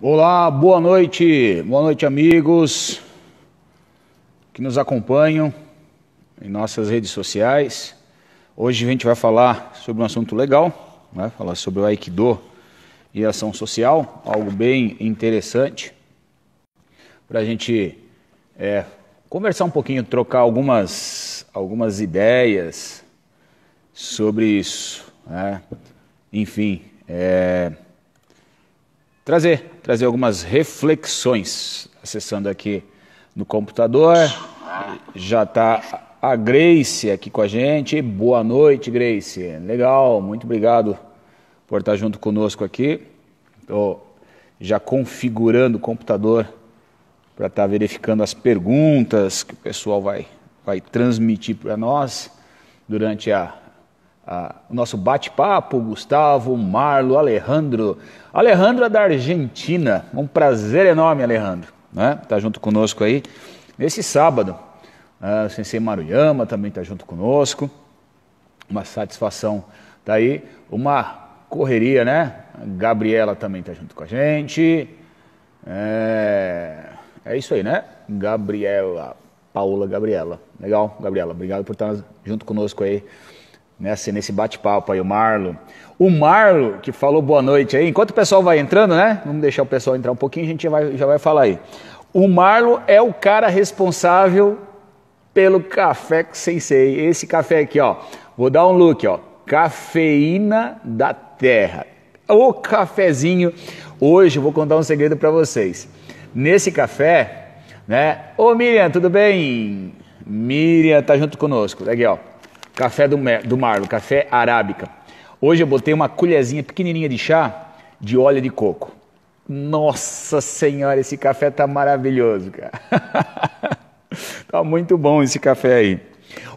Olá, boa noite amigos que nos acompanham em nossas redes sociais. Hoje a gente vai falar sobre um assunto legal, né? Falar sobre o Aikido e ação social, algo bem interessante para a gente conversar um pouquinho, trocar algumas ideias sobre isso, né? Enfim, trazer algumas reflexões. Acessando aqui no computador, já está a Grace aqui com a gente. Boa noite, Grace. Legal, muito obrigado por estar junto conosco aqui. Estou já configurando o computador para estar verificando as perguntas que o pessoal vai transmitir para nós durante o nosso bate-papo. Gustavo, Marlo, Alejandro. Alejandro é da Argentina. Um prazer enorme, Alejandro, né? Tá junto conosco aí nesse sábado. O Sensei Maruyama também está junto conosco. Uma satisfação tá aí. Uma correria, né? A Gabriela também está junto com a gente. É isso aí, né? Gabriela, Paula Gabriela. Legal, Gabriela. Obrigado por estar junto conosco aí nesse bate-papo aí. O Marlo, que falou boa noite aí. Enquanto o pessoal vai entrando, né? Vamos deixar o pessoal entrar um pouquinho, a gente já vai falar aí. O Marlo é o cara responsável pelo café Sensei. Esse café aqui, ó. Vou dar um look, ó. Cafeína da Terra. O cafezinho. Hoje eu vou contar um segredo para vocês. Nesse café, né? Ô Miriam, tudo bem? Miriam tá junto conosco. Aqui, ó. Café do Marlo, café arábica. Hoje eu botei uma colherzinha pequenininha de chá de óleo de coco. Nossa Senhora, esse café tá maravilhoso, cara. Tá muito bom esse café aí.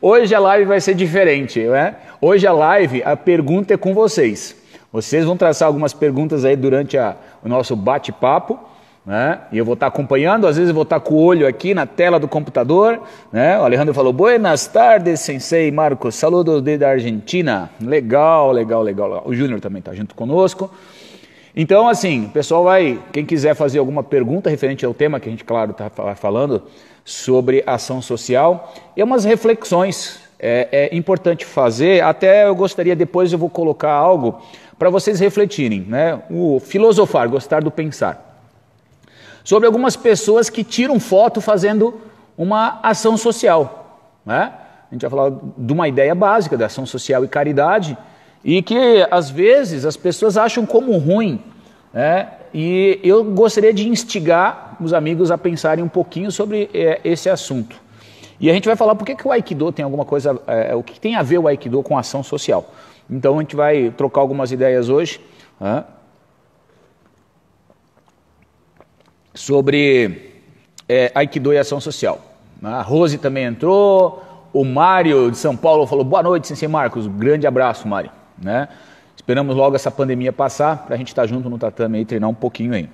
Hoje a live vai ser diferente, né? Hoje a live, a pergunta é com vocês. Vocês vão traçar algumas perguntas aí durante o nosso bate-papo, né? E eu vou estar acompanhando. Às vezes eu vou estar com o olho aqui na tela do computador, né? O Alejandro falou, buenas tardes, Sensei Marcos, saludos desde a Argentina. Legal. O Júnior também está junto conosco. Então, assim, o pessoal quem quiser fazer alguma pergunta referente ao tema que a gente, claro, está falando sobre ação social, e umas reflexões é importante fazer. Até eu gostaria, depois eu vou colocar algo para vocês refletirem, né? O filosofar, gostar do pensar. Sobre algumas pessoas que tiram foto fazendo uma ação social, né? A gente vai falar de uma ideia básica da ação social e caridade, e que às vezes as pessoas acham como ruim, né? E eu gostaria de instigar os amigos a pensarem um pouquinho sobre esse assunto. E a gente vai falar por que o Aikido tem alguma coisa, o que tem a ver o Aikido com ação social. Então a gente vai trocar algumas ideias hoje, né? Sobre Aikido e ação social. A Rose também entrou, o Mário de São Paulo falou, boa noite, Sensei Marcos, grande abraço, Mário, né? Esperamos logo essa pandemia passar, para a gente estar junto no tatame e treinar um pouquinho aí.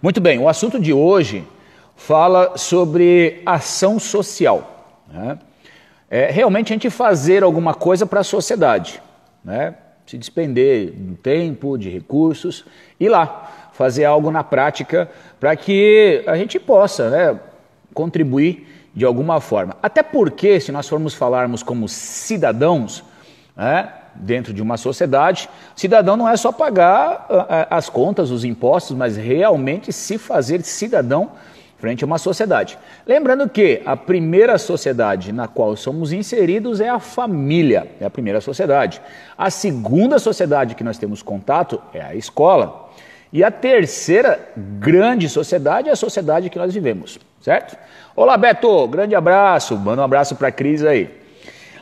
Muito bem, o assunto de hoje fala sobre ação social, né? Realmente a gente fazer alguma coisa para a sociedade, né? Se despender de tempo, de recursos, ir lá fazer algo na prática para que a gente possa, né, contribuir de alguma forma. Até porque, se nós formos falarmos como cidadãos, né, dentro de uma sociedade, cidadão não é só pagar as contas, os impostos, mas realmente se fazer cidadão frente a uma sociedade. Lembrando que a primeira sociedade na qual somos inseridos é a família, é a primeira sociedade. A segunda sociedade que nós temos contato é a escola. E a terceira grande sociedade é a sociedade que nós vivemos, certo? Olá, Beto, grande abraço, manda um abraço para a Cris aí.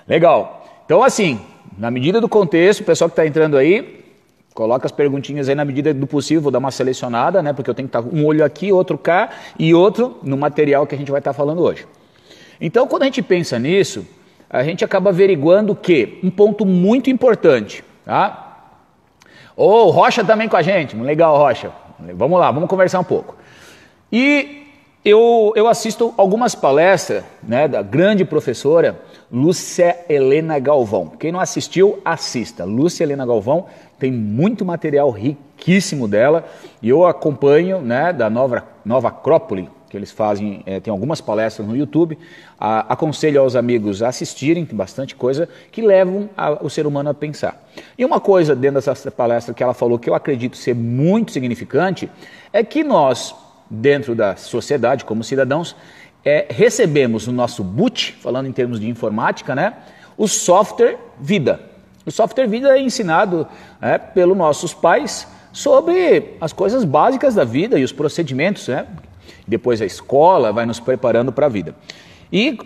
Legal. Então, assim, na medida do contexto, o pessoal que está entrando aí, coloca as perguntinhas aí na medida do possível, vou dar uma selecionada, né? Porque eu tenho que estar um olho aqui, outro cá e outro no material que a gente vai estar falando hoje. Então, quando a gente pensa nisso, a gente acaba averiguando o quê? Um ponto muito importante, tá? Ô, Rocha também com a gente, legal, Rocha. Vamos lá, vamos conversar um pouco. E eu assisto algumas palestras, né, da grande professora Lúcia Helena Galvão. Quem não assistiu, assista. Lúcia Helena Galvão tem muito material riquíssimo dela e eu acompanho, né, da Nova Acrópole, que eles fazem, tem algumas palestras no YouTube. Aconselho aos amigos a assistirem, tem bastante coisa que levam o ser humano a pensar. E uma coisa dentro dessa palestra que ela falou que eu acredito ser muito significante é que nós, dentro da sociedade, como cidadãos, recebemos no nosso boot, falando em termos de informática, né, o software vida. O software vida é ensinado pelos nossos pais sobre as coisas básicas da vida e os procedimentos, né? Depois a escola vai nos preparando para a vida. E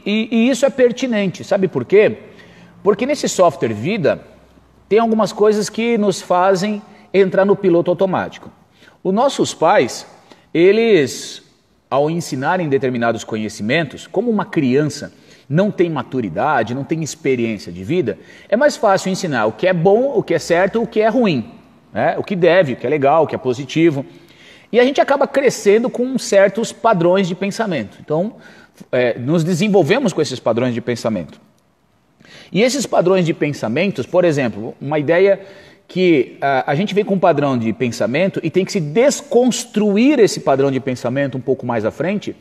isso é pertinente, sabe por quê? Porque nesse software vida tem algumas coisas que nos fazem entrar no piloto automático. Os nossos pais, eles, ao ensinarem determinados conhecimentos, como uma criança não tem maturidade, não tem experiência de vida, é mais fácil ensinar o que é bom, o que é certo, o que é ruim, né? O que deve, o que é legal, o que é positivo. E a gente acaba crescendo com certos padrões de pensamento. Então, nos desenvolvemos com esses padrões de pensamento. E esses padrões de pensamentos, por exemplo, uma ideia que a gente vem com um padrão de pensamento e tem que se desconstruir esse padrão de pensamento um pouco mais à frente,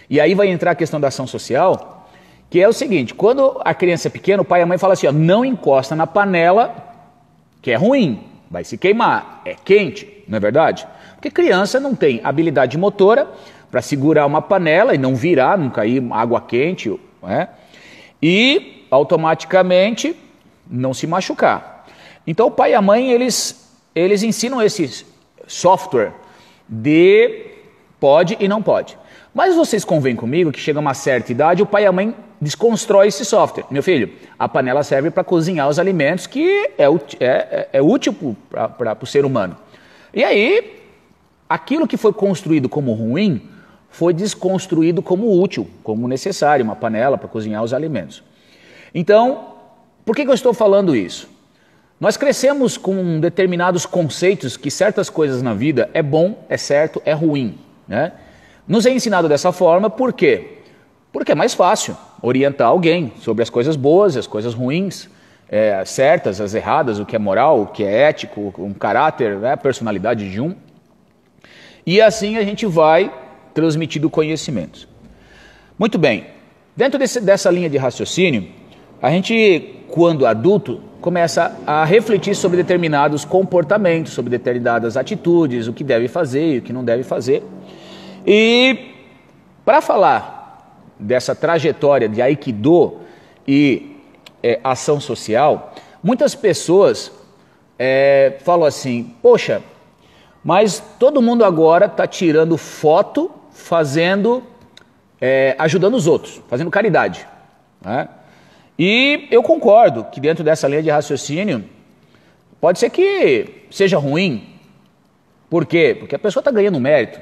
e aí vai entrar a questão da ação social, que é o seguinte: quando a criança é pequena, o pai e a mãe falam assim, ó, não encosta na panela, que é ruim, vai se queimar, é quente, não é verdade? Porque criança não tem habilidade motora para segurar uma panela e não virar, não cair água quente, né? E automaticamente não se machucar. Então o pai e a mãe, eles ensinam esse software de pode e não pode. Mas vocês convêm comigo que chega uma certa idade, o pai e a mãe desconstrói esse software. Meu filho, a panela serve para cozinhar os alimentos, que é útil para o ser humano. E aí, aquilo que foi construído como ruim, foi desconstruído como útil, como necessário, uma panela para cozinhar os alimentos. Então, por que eu estou falando isso? Nós crescemos com determinados conceitos que certas coisas na vida é bom, é certo, é ruim, né? Nos é ensinado dessa forma, por quê? Porque é mais fácil orientar alguém sobre as coisas boas e as coisas ruins, as certas, as erradas, o que é moral, o que é ético, um caráter, né, a personalidade de um. E assim a gente vai transmitindo conhecimentos. Muito bem, dentro dessa linha de raciocínio, a gente, quando adulto, começa a refletir sobre determinados comportamentos, sobre determinadas atitudes, o que deve fazer e o que não deve fazer. E para falar dessa trajetória de Aikido e ação social, muitas pessoas falam assim, poxa, mas todo mundo agora está tirando foto, ajudando os outros, fazendo caridade, né? E eu concordo que dentro dessa linha de raciocínio, pode ser que seja ruim. Por quê? Porque a pessoa está ganhando mérito.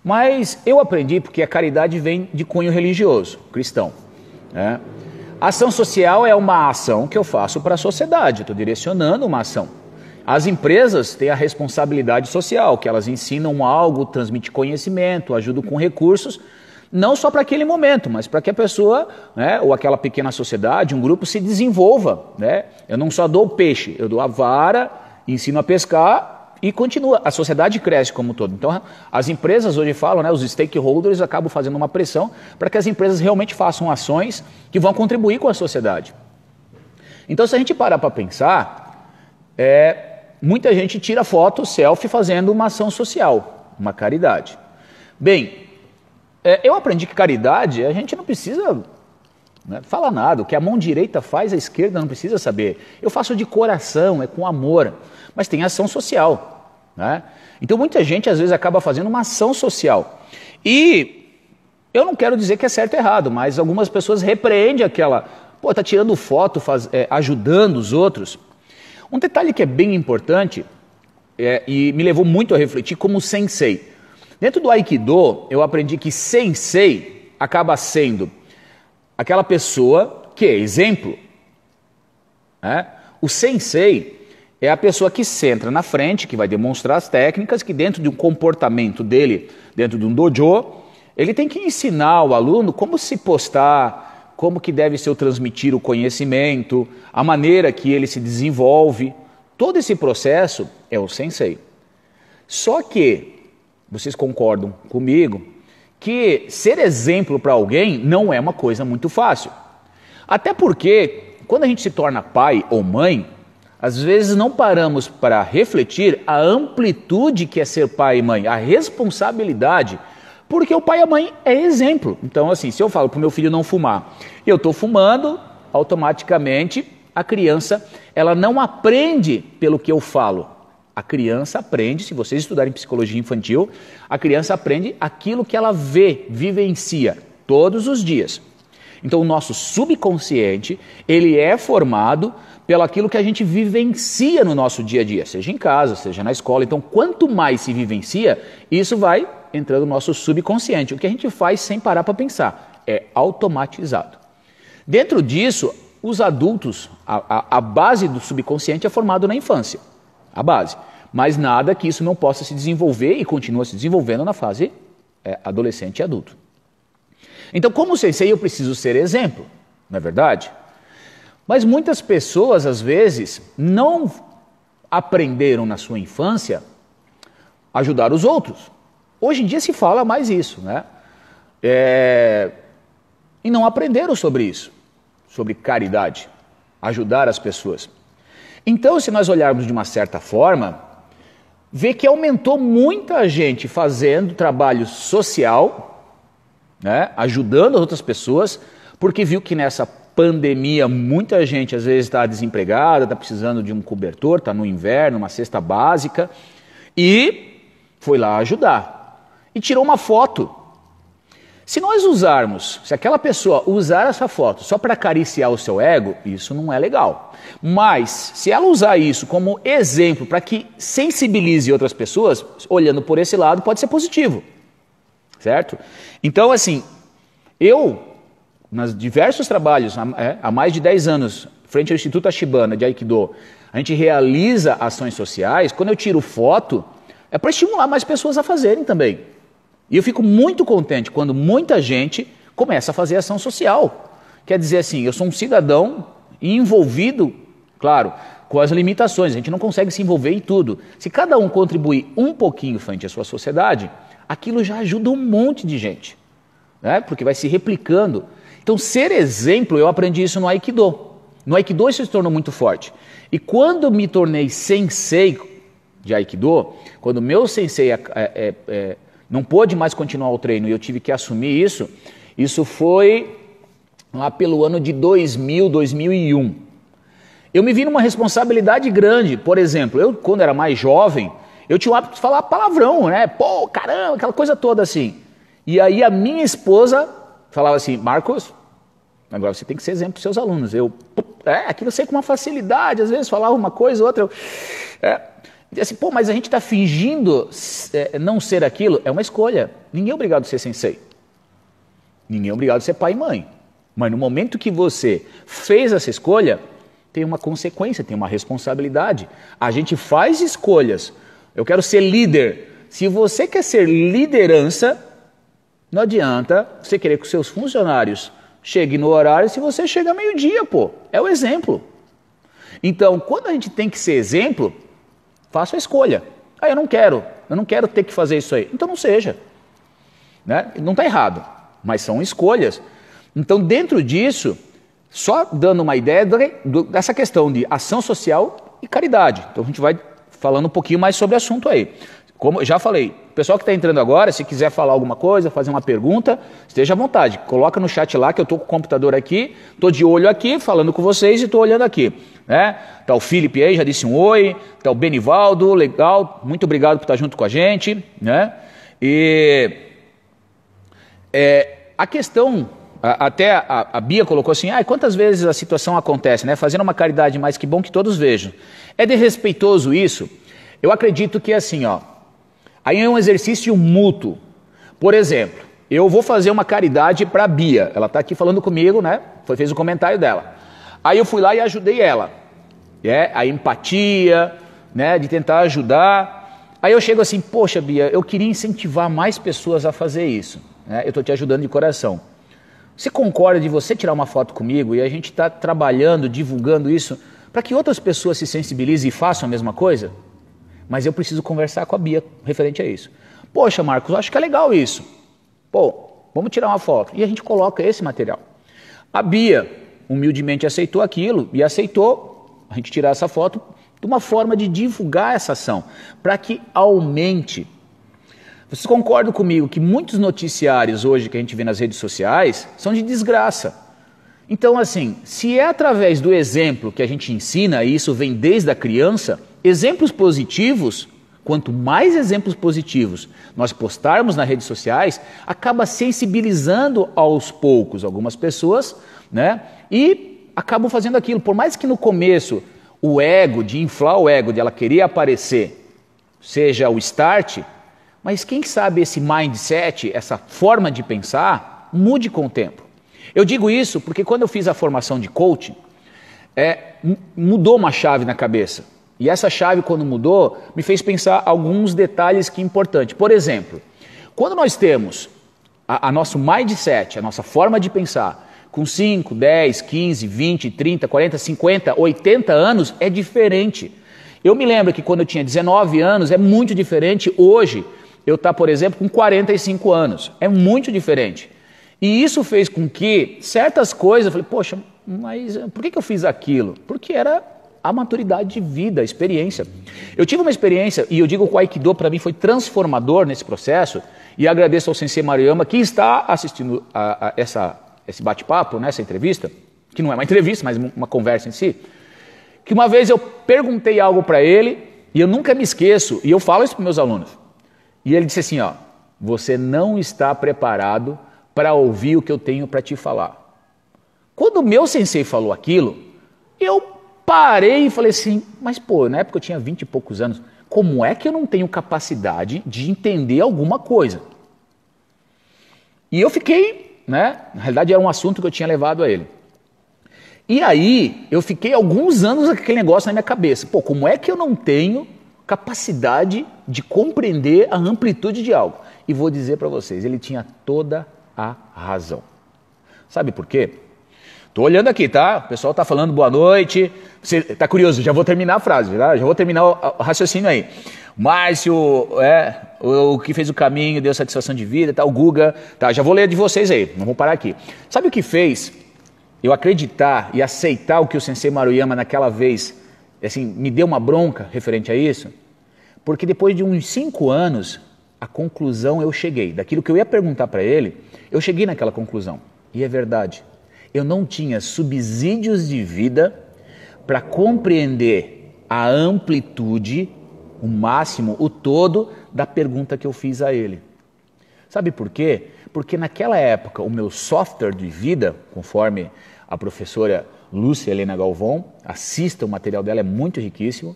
Mas eu aprendi porque a caridade vem de cunho religioso, cristão, né? A ação social é uma ação que eu faço para a sociedade, estou direcionando uma ação. As empresas têm a responsabilidade social, que elas ensinam algo, transmitem conhecimento, ajudam com recursos, não só para aquele momento, mas para que a pessoa, né, ou aquela pequena sociedade, um grupo se desenvolva, né? Eu não só dou o peixe, eu dou a vara, ensino a pescar e continua. A sociedade cresce como um todo. Então, as empresas hoje falam, né, os stakeholders acabam fazendo uma pressão para que as empresas realmente façam ações que vão contribuir com a sociedade. Então, se a gente parar para pensar, muita gente tira foto, selfie, fazendo uma ação social, uma caridade. Bem, eu aprendi que caridade, a gente não precisa, né, falar nada. O que a mão direita faz, a esquerda não precisa saber. Eu faço de coração, é com amor, mas tem ação social, né? Então muita gente às vezes acaba fazendo uma ação social. E eu não quero dizer que é certo ou errado, mas algumas pessoas repreendem aquela, pô, tá tirando foto, ajudando os outros. Um detalhe que é bem importante e me levou muito a refletir como sensei. Dentro do Aikido, eu aprendi que sensei acaba sendo aquela pessoa que é exemplo, né? O sensei é a pessoa que senta na frente, que vai demonstrar as técnicas, que dentro de um comportamento dele, dentro de um dojo, ele tem que ensinar o aluno como se postar, como que deve ser o transmitir o conhecimento, a maneira que ele se desenvolve. Todo esse processo é o sensei. Só que, vocês concordam comigo, que ser exemplo para alguém não é uma coisa muito fácil. Até porque, quando a gente se torna pai ou mãe, às vezes não paramos para refletir a amplitude que é ser pai e mãe, a responsabilidade, porque o pai e a mãe é exemplo. Então, assim, se eu falo para o meu filho não fumar, e eu estou fumando, automaticamente a criança, ela não aprende pelo que eu falo. A criança aprende, se vocês estudarem psicologia infantil, a criança aprende aquilo que ela vê, vivencia todos os dias. Então o nosso subconsciente, ele é formado pelo aquilo que a gente vivencia no nosso dia a dia, seja em casa, seja na escola. Então quanto mais se vivencia, isso vai entrando no nosso subconsciente. O que a gente faz sem parar para pensar, é automatizado. Dentro disso, os adultos, a base do subconsciente é formado na infância. A base, mas nada que isso não possa se desenvolver e continua se desenvolvendo na fase adolescente e adulto. Então, como sensei, eu preciso ser exemplo, não é verdade? Mas muitas pessoas, às vezes, não aprenderam na sua infância a ajudar os outros. Hoje em dia se fala mais isso, né? E não aprenderam sobre isso, sobre caridade, ajudar as pessoas. Então, se nós olharmos de uma certa forma, vê que aumentou muita gente fazendo trabalho social, né, ajudando as outras pessoas, porque viu que nessa pandemia muita gente às vezes está desempregada, está precisando de um cobertor, está no inverno, uma cesta básica, e foi lá ajudar. E tirou uma foto. Se nós usarmos, se aquela pessoa usar essa foto só para acariciar o seu ego, isso não é legal. Mas, se ela usar isso como exemplo para que sensibilize outras pessoas, olhando por esse lado, pode ser positivo. Certo? Então, assim, eu, nos diversos trabalhos, há mais de 10 anos, frente ao Instituto Ashibana de Aikido, a gente realiza ações sociais. Quando eu tiro foto, é para estimular mais pessoas a fazerem também. E eu fico muito contente quando muita gente começa a fazer ação social. Quer dizer assim, eu sou um cidadão envolvido, claro, com as limitações. A gente não consegue se envolver em tudo. Se cada um contribuir um pouquinho frente à sua sociedade, aquilo já ajuda um monte de gente, né? Porque vai se replicando. Então, ser exemplo, eu aprendi isso no Aikido. No Aikido isso se tornou muito forte. E quando me tornei sensei de Aikido, quando meu sensei não pôde mais continuar o treino e eu tive que assumir isso, isso foi lá pelo ano de 2000, 2001. Eu me vi numa responsabilidade grande. Por exemplo, eu quando era mais jovem, eu tinha o hábito de falar palavrão, né? Pô, caramba, aquela coisa toda assim. E aí a minha esposa falava assim, Marcos, agora você tem que ser exemplo para os seus alunos. Aquilo eu sei com uma facilidade, às vezes falava uma coisa, outra. Assim, pô, mas a gente está fingindo não ser aquilo. É uma escolha. Ninguém é obrigado a ser sensei. Ninguém é obrigado a ser pai e mãe. Mas no momento que você fez essa escolha, tem uma consequência, tem uma responsabilidade. A gente faz escolhas. Eu quero ser líder. Se você quer ser liderança, não adianta você querer que os seus funcionários cheguem no horário se você chega meio-dia, pô. É o exemplo. Então, quando a gente tem que ser exemplo, faça a escolha. Eu não quero ter que fazer isso aí. Então não seja. Né? Não está errado, mas são escolhas. Então, dentro disso, só dando uma ideia dessa questão de ação social e caridade. Então, a gente vai falando um pouquinho mais sobre o assunto aí. Como eu já falei, o pessoal que está entrando agora, se quiser falar alguma coisa, fazer uma pergunta, esteja à vontade. Coloca no chat lá que eu estou com o computador aqui, estou de olho aqui, falando com vocês e estou olhando aqui. Né? Tá o Felipe aí, já disse um oi. Tá o Benivaldo, legal. Muito obrigado por estar junto com a gente. Né? E a questão, até a Bia colocou assim, quantas vezes a situação acontece, né? Fazendo uma caridade, mas que bom que todos vejam. É desrespeitoso isso? Eu acredito que assim, aí é um exercício mútuo. Por exemplo, eu vou fazer uma caridade para a Bia. Ela está aqui falando comigo, né? Fez o comentário dela. Aí eu fui lá e ajudei ela. A empatia, né? De tentar ajudar. Aí eu chego assim, poxa, Bia, eu queria incentivar mais pessoas a fazer isso. Né? Eu estou te ajudando de coração. Você concorda de você tirar uma foto comigo e a gente está trabalhando, divulgando isso, para que outras pessoas se sensibilizem e façam a mesma coisa? Mas eu preciso conversar com a Bia referente a isso. Poxa, Marcos, eu acho que é legal isso. Pô, vamos tirar uma foto. E a gente coloca esse material. A Bia humildemente aceitou aquilo e aceitou a gente tirar essa foto de uma forma de divulgar essa ação, para que aumente. Vocês concordam comigo que muitos noticiários hoje que a gente vê nas redes sociais são de desgraça? Então, assim, se é através do exemplo que a gente ensina, e isso vem desde a criança, exemplos positivos, quanto mais exemplos positivos nós postarmos nas redes sociais, acaba sensibilizando aos poucos algumas pessoas, né? E acabam fazendo aquilo. Por mais que no começo o ego, de inflar o ego, de ela querer aparecer, seja o start, mas quem sabe esse mindset, essa forma de pensar, mude com o tempo. Eu digo isso porque quando eu fiz a formação de coaching, mudou uma chave na cabeça. E essa chave, quando mudou, me fez pensar alguns detalhes que é importante. Por exemplo, quando nós temos a nosso mindset, a nossa forma de pensar, com 5, 10, 15, 20, 30, 40, 50, 80 anos, é diferente. Eu me lembro que quando eu tinha 19 anos, é muito diferente hoje eu estar, por exemplo, com 45 anos. É muito diferente. E isso fez com que certas coisas, eu falei, poxa, mas por que eu fiz aquilo? Porque era a maturidade de vida, a experiência. Eu tive uma experiência, e eu digo que o Aikido para mim foi transformador nesse processo, e agradeço ao Sensei Maruyama que está assistindo esse bate-papo, né, essa entrevista, que não é uma entrevista, mas uma conversa em si, que uma vez eu perguntei algo para ele, e eu nunca me esqueço, e eu falo isso para meus alunos, e ele disse assim, ó, você não está preparado para ouvir o que eu tenho para te falar. Quando o meu sensei falou aquilo, eu parei e falei assim, mas pô, na época eu tinha 20 e poucos anos, como é que eu não tenho capacidade de entender alguma coisa? E eu fiquei, né, na realidade era um assunto que eu tinha levado a ele. E aí eu fiquei alguns anos com aquele negócio na minha cabeça, pô, como é que eu não tenho capacidade de compreender a amplitude de algo? E vou dizer para vocês, ele tinha toda a razão. Sabe por quê? Tô olhando aqui, tá? O pessoal tá falando boa noite. Você tá curioso? Já vou terminar a frase, tá? Já vou terminar o raciocínio aí. Márcio, o que fez o caminho, deu satisfação de vida, tá? O Guga, tá? Já vou ler de vocês aí, não vou parar aqui. Sabe o que fez eu acreditar e aceitar o que o Sensei Maruyama naquela vez, assim, me deu uma bronca referente a isso? Porque depois de uns 5 anos, a conclusão eu cheguei. Daquilo que eu ia perguntar para ele, eu cheguei naquela conclusão. E é verdade. Eu não tinha subsídios de vida para compreender a amplitude, o máximo, o todo da pergunta que eu fiz a ele. Sabe por quê? Porque naquela época o meu software de vida, conforme a professora Lúcia Helena Galvão, assista, o material dela é muito riquíssimo,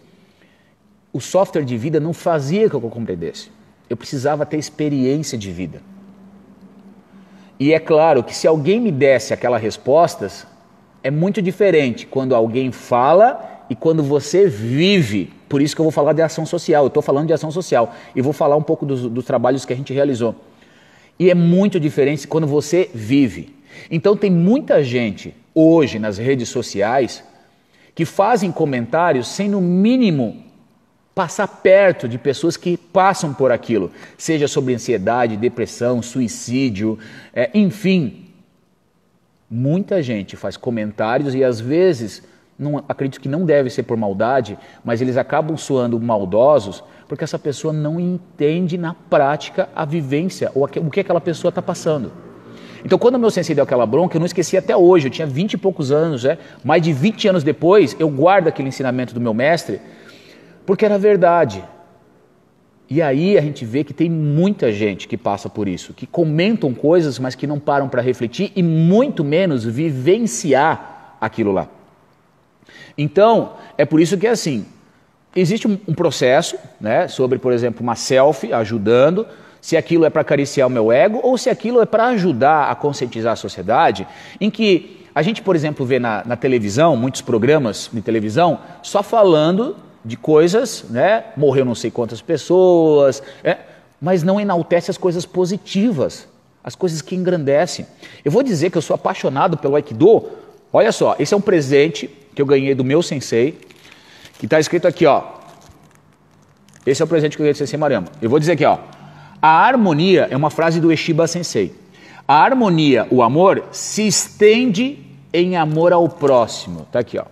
o software de vida não fazia com que eu compreendesse. Eu precisava ter experiência de vida. E é claro que se alguém me desse aquelas respostas, é muito diferente quando alguém fala e quando você vive. Por isso que eu vou falar de ação social, eu estou falando de ação social. E vou falar um pouco dos trabalhos que a gente realizou. E é muito diferente quando você vive. Então tem muita gente hoje nas redes sociais que fazem comentários sem no mínimo passar perto de pessoas que passam por aquilo, seja sobre ansiedade, depressão, suicídio, enfim. Muita gente faz comentários e às vezes, acredito que não deve ser por maldade, mas eles acabam soando maldosos porque essa pessoa não entende na prática a vivência ou o que aquela pessoa está passando. Então quando o meu sensei deu aquela bronca, eu não esqueci até hoje, eu tinha 20 e poucos anos, mais de 20 anos depois, eu guardo aquele ensinamento do meu mestre, porque era verdade. E aí a gente vê que tem muita gente que passa por isso, que comentam coisas, mas que não param para refletir e muito menos vivenciar aquilo lá. Então, é por isso que é assim, existe um processo, né, sobre, por exemplo, uma selfie ajudando, se aquilo é para acariciar o meu ego ou se aquilo é para ajudar a conscientizar a sociedade, em que a gente, por exemplo, vê na televisão, muitos programas de televisão, só falando de coisas, né? Morreu não sei quantas pessoas, mas não enaltece as coisas positivas. as coisas que engrandecem. Eu vou dizer que eu sou apaixonado pelo Aikido. Olha só, esse é um presente que eu ganhei do meu sensei, que está escrito aqui, ó. Esse é o presente que eu ganhei do Sensei Maruyama. Eu vou dizer aqui, ó. A harmonia é uma frase do Ueshiba Sensei. A harmonia, o amor, se estende em amor ao próximo. Está aqui, ó.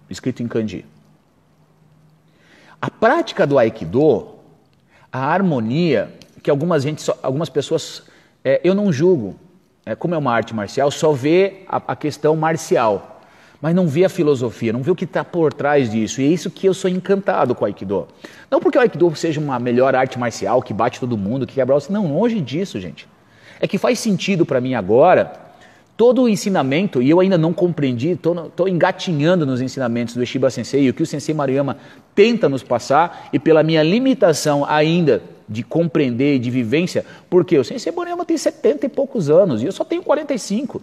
Escrito em kanji. A prática do Aikido, a harmonia, que algumas pessoas, eu não julgo, como é uma arte marcial, só vê a questão marcial, mas não vê a filosofia, não vê o que está por trás disso. E é isso que eu sou encantado com o Aikido. Não porque o Aikido seja uma melhor arte marcial, que bate todo mundo, que quebra... Não, longe disso, gente. É que faz sentido para mim agora todo o ensinamento, e eu ainda não compreendi, estou engatinhando nos ensinamentos do Ueshiba Sensei, e o que o Sensei Maruyama tenta nos passar, e pela minha limitação ainda de compreender e de vivência, porque o Sensei Maruyama tem 70 e poucos anos, e eu só tenho 45.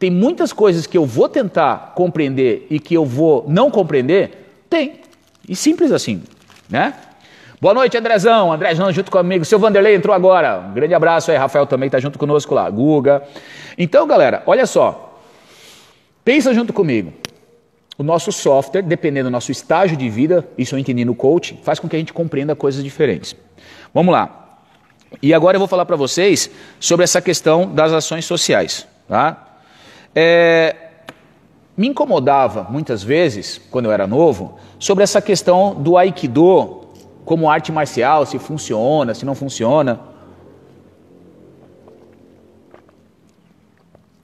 Tem muitas coisas que eu vou tentar compreender e que eu vou não compreender? Tem. E simples assim, né? Boa noite, Andrezão. Andrezão junto comigo. Seu Vanderlei entrou agora. Um grande abraço aí. Rafael também está junto conosco lá. Guga. Então, galera, olha só. Pensa junto comigo. O nosso software, dependendo do nosso estágio de vida, isso eu entendi no coaching, faz com que a gente compreenda coisas diferentes. Vamos lá. E agora eu vou falar para vocês sobre essa questão das ações sociais. Tá? Me incomodava muitas vezes, quando eu era novo, sobre essa questão do Aikido como arte marcial, se funciona, se não funciona.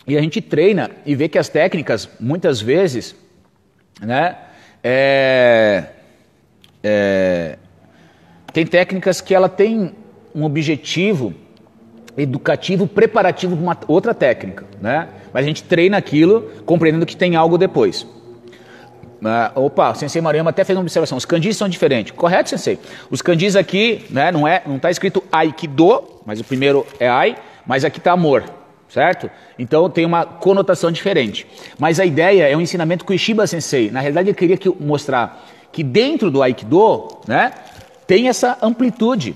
E a gente treina e vê que as técnicas, muitas vezes, né, tem técnicas que ela tem um objetivo educativo, preparativo para uma outra técnica, né? Mas a gente treina aquilo, compreendendo que tem algo depois. O Sensei Maruyama até fez uma observação, os kanjis são diferentes. Correto, Sensei? Os kanjis aqui, né, não está escrito Aikido, mas o primeiro é Ai, mas aqui está amor, certo? Então tem uma conotação diferente. Mas a ideia é um ensinamento com o Ueshiba Sensei. Na realidade, eu queria mostrar que dentro do Aikido, né, tem essa amplitude.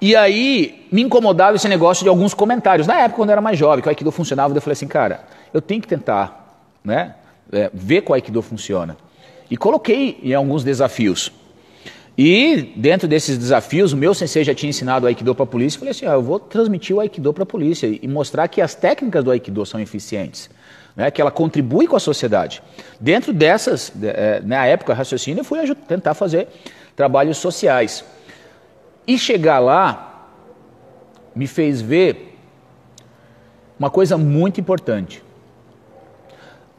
E aí me incomodava esse negócio de alguns comentários. Na época, quando eu era mais jovem, que o Aikido funcionava, eu falei assim, cara, eu tenho que tentar, né, ver como o Aikido funciona. E coloquei em alguns desafios. E dentro desses desafios, o meu sensei já tinha ensinado o Aikido para a polícia. Eu falei assim, eu vou transmitir o Aikido para a polícia e mostrar que as técnicas do Aikido são eficientes, né, que ela contribui com a sociedade. Dentro dessas, na época, raciocínio, eu fui tentar fazer trabalhos sociais. E chegar lá me fez ver uma coisa muito importante.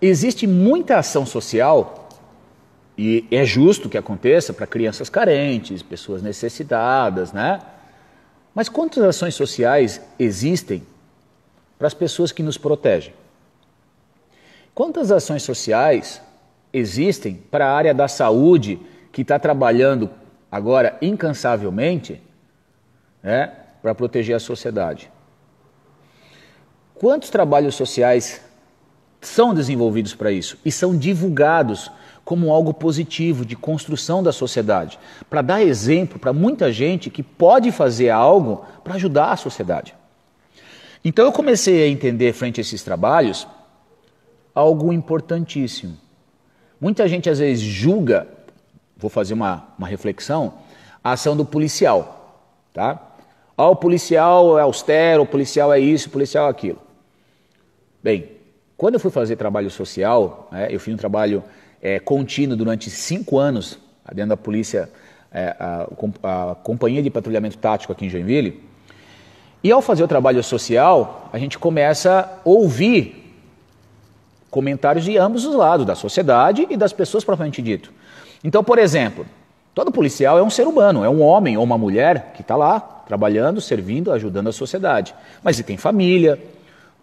Existe muita ação social, e é justo que aconteça para crianças carentes, pessoas necessitadas, né? Mas quantas ações sociais existem para as pessoas que nos protegem? Quantas ações sociais existem para a área da saúde que está trabalhando agora incansavelmente, né, para proteger a sociedade? Quantos trabalhos sociais são desenvolvidos para isso e são divulgados como algo positivo de construção da sociedade, para dar exemplo para muita gente que pode fazer algo para ajudar a sociedade? Então eu comecei a entender, frente a esses trabalhos, algo importantíssimo. Muita gente às vezes julga, vou fazer uma reflexão, a ação do policial, tá? O policial é austero, o policial é isso, o policial é aquilo. Bem, quando eu fui fazer trabalho social, eu fiz um trabalho contínuo durante 5 anos, dentro da polícia, a Companhia de Patrulhamento Tático aqui em Joinville, e ao fazer o trabalho social, a gente começa a ouvir comentários de ambos os lados, da sociedade e das pessoas propriamente dito. Então, por exemplo, todo policial é um ser humano, é um homem ou uma mulher que está lá, trabalhando, servindo, ajudando a sociedade. Mas ele tem família,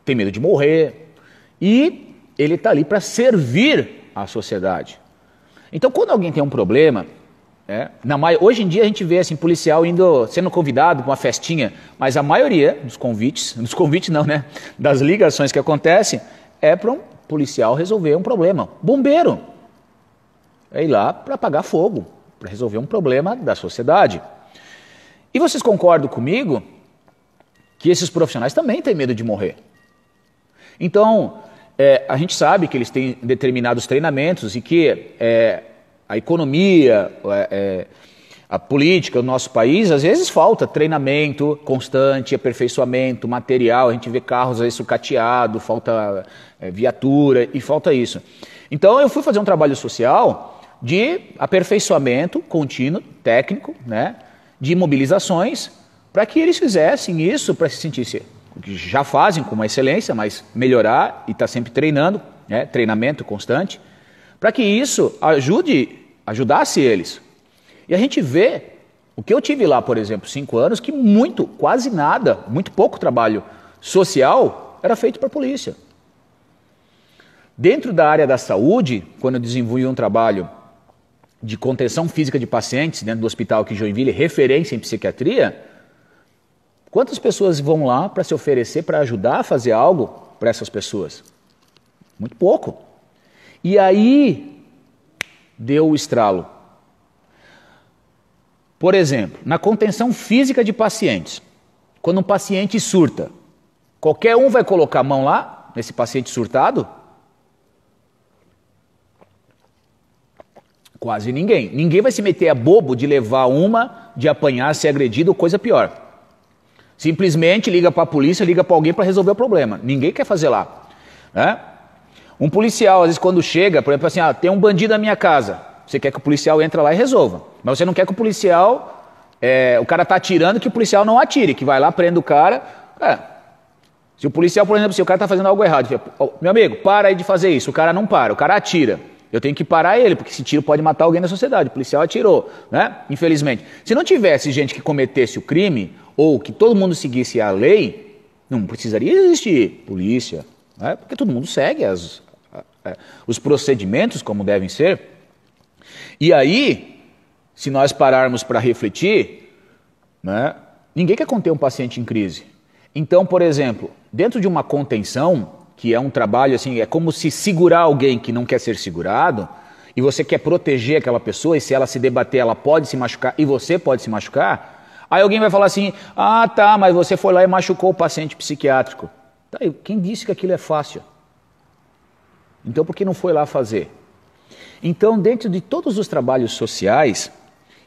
tem medo de morrer, e ele está ali para servir a sociedade. Então, quando alguém tem um problema, hoje em dia a gente vê assim, policial sendo convidado para uma festinha, mas a maioria dos convites não, né? Das ligações que acontecem, é para um policial resolver um problema. Bombeiro é ir lá para apagar fogo, para resolver um problema da sociedade. E vocês concordam comigo que esses profissionais também têm medo de morrer. Então, a gente sabe que eles têm determinados treinamentos e que a economia, a política do nosso país, às vezes falta treinamento constante, aperfeiçoamento, material, a gente vê carros às vezes sucateados, falta viatura e falta isso. Então eu fui fazer um trabalho social de aperfeiçoamento contínuo, técnico, né, de mobilizações, para que eles fizessem isso, para se sentissem, que já fazem com uma excelência, mas melhorar e estar sempre treinando, né, treinamento constante, para que isso ajudasse eles. E a gente vê, o que eu tive lá, por exemplo, 5 anos, que quase nada, muito pouco trabalho social era feito para a polícia. Dentro da área da saúde, quando eu desenvolvi um trabalho de contenção física de pacientes dentro do hospital aqui em Joinville, referência em psiquiatria, quantas pessoas vão lá para se oferecer para ajudar a fazer algo para essas pessoas? Muito pouco. E aí deu o estralo. Por exemplo, na contenção física de pacientes, quando um paciente surta, qualquer um vai colocar a mão lá, nesse paciente surtado? Quase ninguém. Ninguém vai se meter a bobo de levar de apanhar, ser agredido ou coisa pior. Simplesmente liga para a polícia, liga para alguém para resolver o problema. Ninguém quer fazer lá. Né? Um policial, às vezes, quando chega, por exemplo, assim, tem um bandido na minha casa. Você quer que o policial entre lá e resolva. Mas você não quer que o policial, o cara está atirando, que o policial não atire, que vai lá, prenda o cara. Se o policial, por exemplo, se o cara está fazendo algo errado, meu amigo, para aí de fazer isso. O cara não para, o cara atira. Eu tenho que parar ele, porque esse tiro pode matar alguém na sociedade. O policial atirou, né? Infelizmente. Se não tivesse gente que cometesse o crime, ou que todo mundo seguisse a lei, não precisaria existir polícia, né? Porque todo mundo segue os procedimentos como devem ser. E aí, se nós pararmos para refletir, né, ninguém quer conter um paciente em crise. Então, por exemplo, dentro de uma contenção, que é um trabalho assim, é como se segurar alguém que não quer ser segurado, e você quer proteger aquela pessoa, e se ela se debater, ela pode se machucar, e você pode se machucar, aí alguém vai falar assim, tá, mas você foi lá e machucou o paciente psiquiátrico. Tá, quem disse que aquilo é fácil? Então, por que não foi lá fazer? Então, dentro de todos os trabalhos sociais,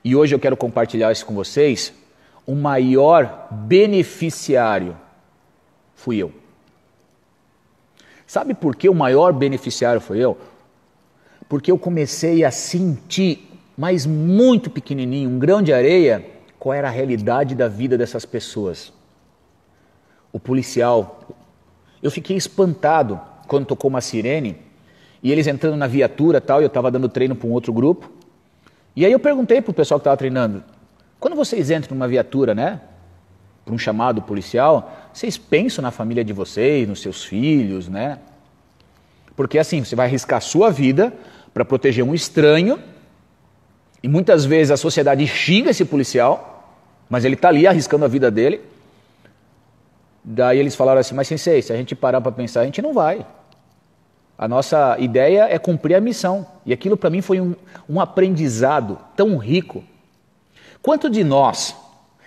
e hoje eu quero compartilhar isso com vocês, o maior beneficiário fui eu. Sabe por que o maior beneficiário fui eu? Porque eu comecei a sentir, mas muito pequenininho, um grão de areia, qual era a realidade da vida dessas pessoas. O policial, eu fiquei espantado quando tocou uma sirene, e eles entrando na viatura e eu estava dando treino para um outro grupo. E aí eu perguntei para o pessoal que estava treinando, quando vocês entram numa viatura, né, para um chamado policial, vocês pensam na família de vocês, nos seus filhos, né? Porque assim, você vai arriscar a sua vida para proteger um estranho, e muitas vezes a sociedade xinga esse policial, mas ele está ali arriscando a vida dele. Daí eles falaram assim, mas sensei, se a gente parar para pensar, a gente não vai. A nossa ideia é cumprir a missão. E aquilo para mim foi um aprendizado tão rico. Quanto de nós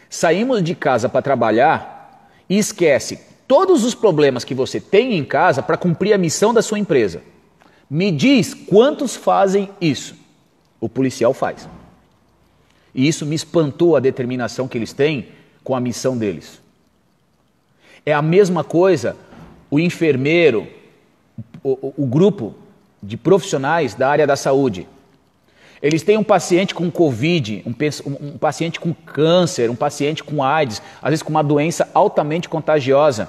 saímos de casa para trabalhar e esquece todos os problemas que você tem em casa para cumprir a missão da sua empresa? Me diz quantos fazem isso? O policial faz. E isso me espantou a determinação que eles têm com a missão deles. É a mesma coisa o enfermeiro, o grupo de profissionais da área da saúde. Eles têm um paciente com Covid, um paciente com câncer, um paciente com AIDS, às vezes com uma doença altamente contagiosa.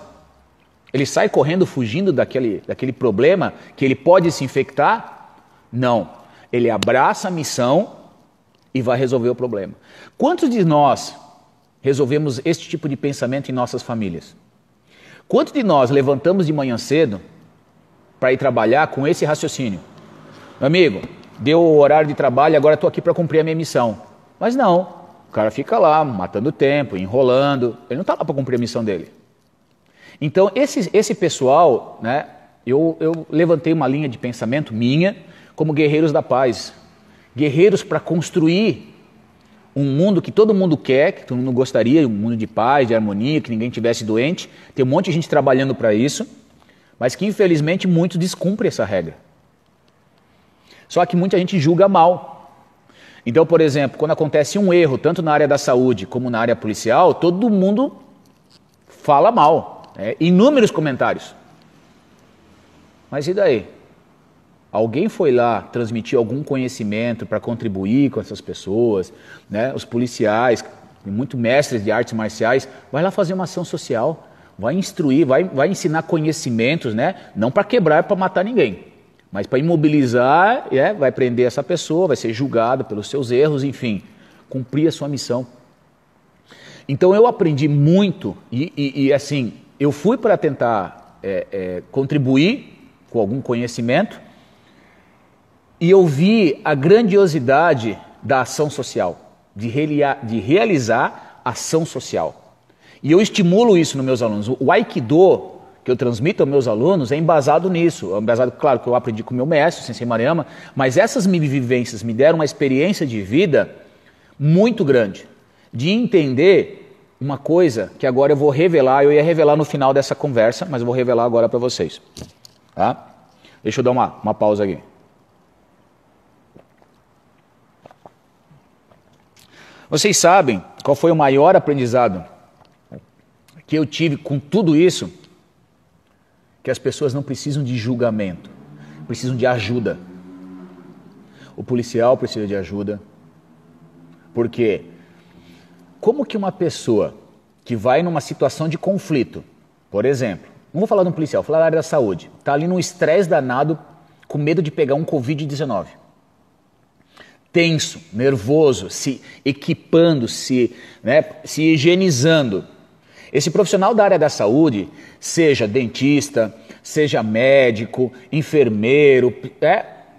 Ele sai correndo, fugindo daquele problema que ele pode se infectar? Não. Ele abraça a missão e vai resolver o problema. Quantos de nós resolvemos este tipo de pensamento em nossas famílias? Quantos de nós levantamos de manhã cedo para ir trabalhar com esse raciocínio? Meu amigo, deu o horário de trabalho, agora estou aqui para cumprir a minha missão. Mas não, o cara fica lá, matando tempo, enrolando, ele não está lá para cumprir a missão dele. Então, esse pessoal, né, eu levantei uma linha de pensamento minha, como guerreiros da paz. Guerreiros para construir um mundo que todo mundo quer, que todo mundo gostaria, um mundo de paz, de harmonia, que ninguém tivesse doente. Tem um monte de gente trabalhando para isso, mas que infelizmente muitos descumprem essa regra. Só que muita gente julga mal. Então, por exemplo, quando acontece um erro, tanto na área da saúde como na área policial, todo mundo fala mal. Inúmeros comentários. Mas e daí? Alguém foi lá transmitir algum conhecimento para contribuir com essas pessoas, né? Os policiais, muitos mestres de artes marciais, vai lá fazer uma ação social, vai instruir, vai ensinar conhecimentos, né? Não para quebrar, para matar ninguém, mas para imobilizar, vai prender essa pessoa, vai ser julgado pelos seus erros, enfim, cumprir a sua missão. Então eu aprendi muito e assim, eu fui para tentar contribuir com algum conhecimento e eu vi a grandiosidade da ação social, de realizar ação social. E eu estimulo isso nos meus alunos. O Aikido que eu transmito aos meus alunos é embasado nisso. É embasado, claro, que eu aprendi com o meu mestre, o Sensei Maruyama, mas essas vivências me deram uma experiência de vida muito grande, de entender uma coisa que agora eu vou revelar, eu ia revelar no final dessa conversa, mas eu vou revelar agora para vocês. Tá? Deixa eu dar uma pausa aqui. Vocês sabem qual foi o maior aprendizado que eu tive com tudo isso? Que as pessoas não precisam de julgamento, precisam de ajuda. O policial precisa de ajuda. Porque como que uma pessoa que vai numa situação de conflito, por exemplo, não vou falar de um policial, vou falar da área da saúde, está ali num estresse danado, com medo de pegar um Covid-19. Tenso, nervoso, se equipando, se higienizando. Esse profissional da área da saúde, seja dentista, seja médico, enfermeiro,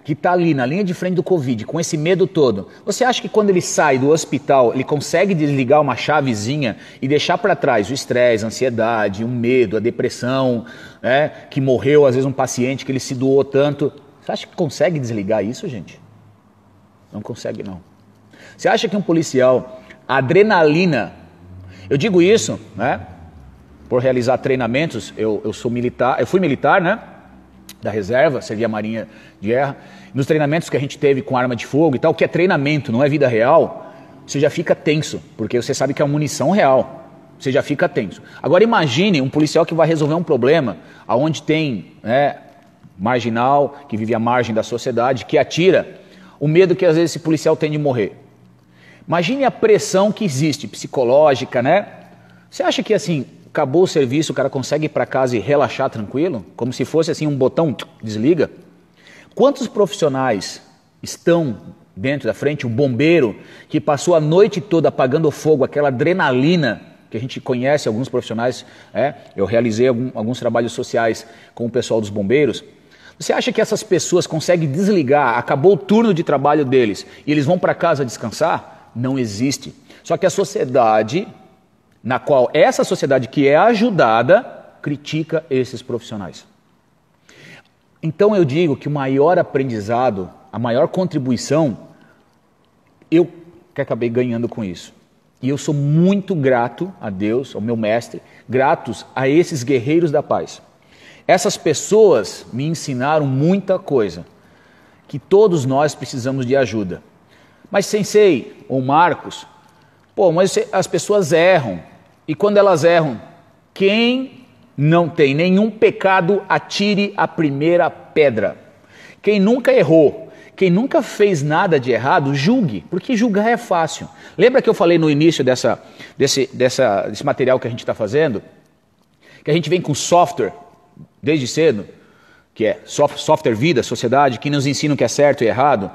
que está ali na linha de frente do Covid, com esse medo todo, você acha que quando ele sai do hospital, ele consegue desligar uma chavezinha e deixar para trás o estresse, a ansiedade, o medo, a depressão, que morreu às vezes um paciente que ele se doou tanto? Você acha que consegue desligar isso, gente? Não consegue, não. Você acha que um policial, a adrenalina, eu digo isso, né? Por realizar treinamentos, eu sou militar, eu fui militar, né? Da reserva, servi a Marinha de Guerra. Nos treinamentos que a gente teve com arma de fogo e tal, que é treinamento, não é vida real, você já fica tenso, porque você sabe que é uma munição real. Você já fica tenso. Agora imagine um policial que vai resolver um problema, onde tem marginal, que vive à margem da sociedade, que atira, o medo que às vezes esse policial tem de morrer. Imagine a pressão que existe, psicológica, né? Você acha que assim, acabou o serviço, o cara consegue ir para casa e relaxar tranquilo? Como se fosse assim um botão, desliga? Quantos profissionais estão dentro da frente? O bombeiro que passou a noite toda apagando o fogo, aquela adrenalina que a gente conhece, alguns profissionais, eu realizei alguns trabalhos sociais com o pessoal dos bombeiros. Você acha que essas pessoas conseguem desligar, acabou o turno de trabalho deles e eles vão para casa descansar? Não existe. Só que a sociedade, na qual essa sociedade que é ajudada, critica esses profissionais. Então eu digo que o maior aprendizado, a maior contribuição, eu que acabei ganhando com isso. E eu sou muito grato a Deus, ao meu mestre, gratos a esses guerreiros da paz. Essas pessoas me ensinaram muita coisa, que todos nós precisamos de ajuda. Mas Sensei, ou Marcos, mas as pessoas erram. E quando elas erram, quem não tem nenhum pecado, atire a primeira pedra. Quem nunca errou, quem nunca fez nada de errado, julgue, porque julgar é fácil. Lembra que eu falei no início desse material que a gente está fazendo? Que a gente vem com software, desde cedo, que é software vida, sociedade, que nos ensina o que é certo e errado.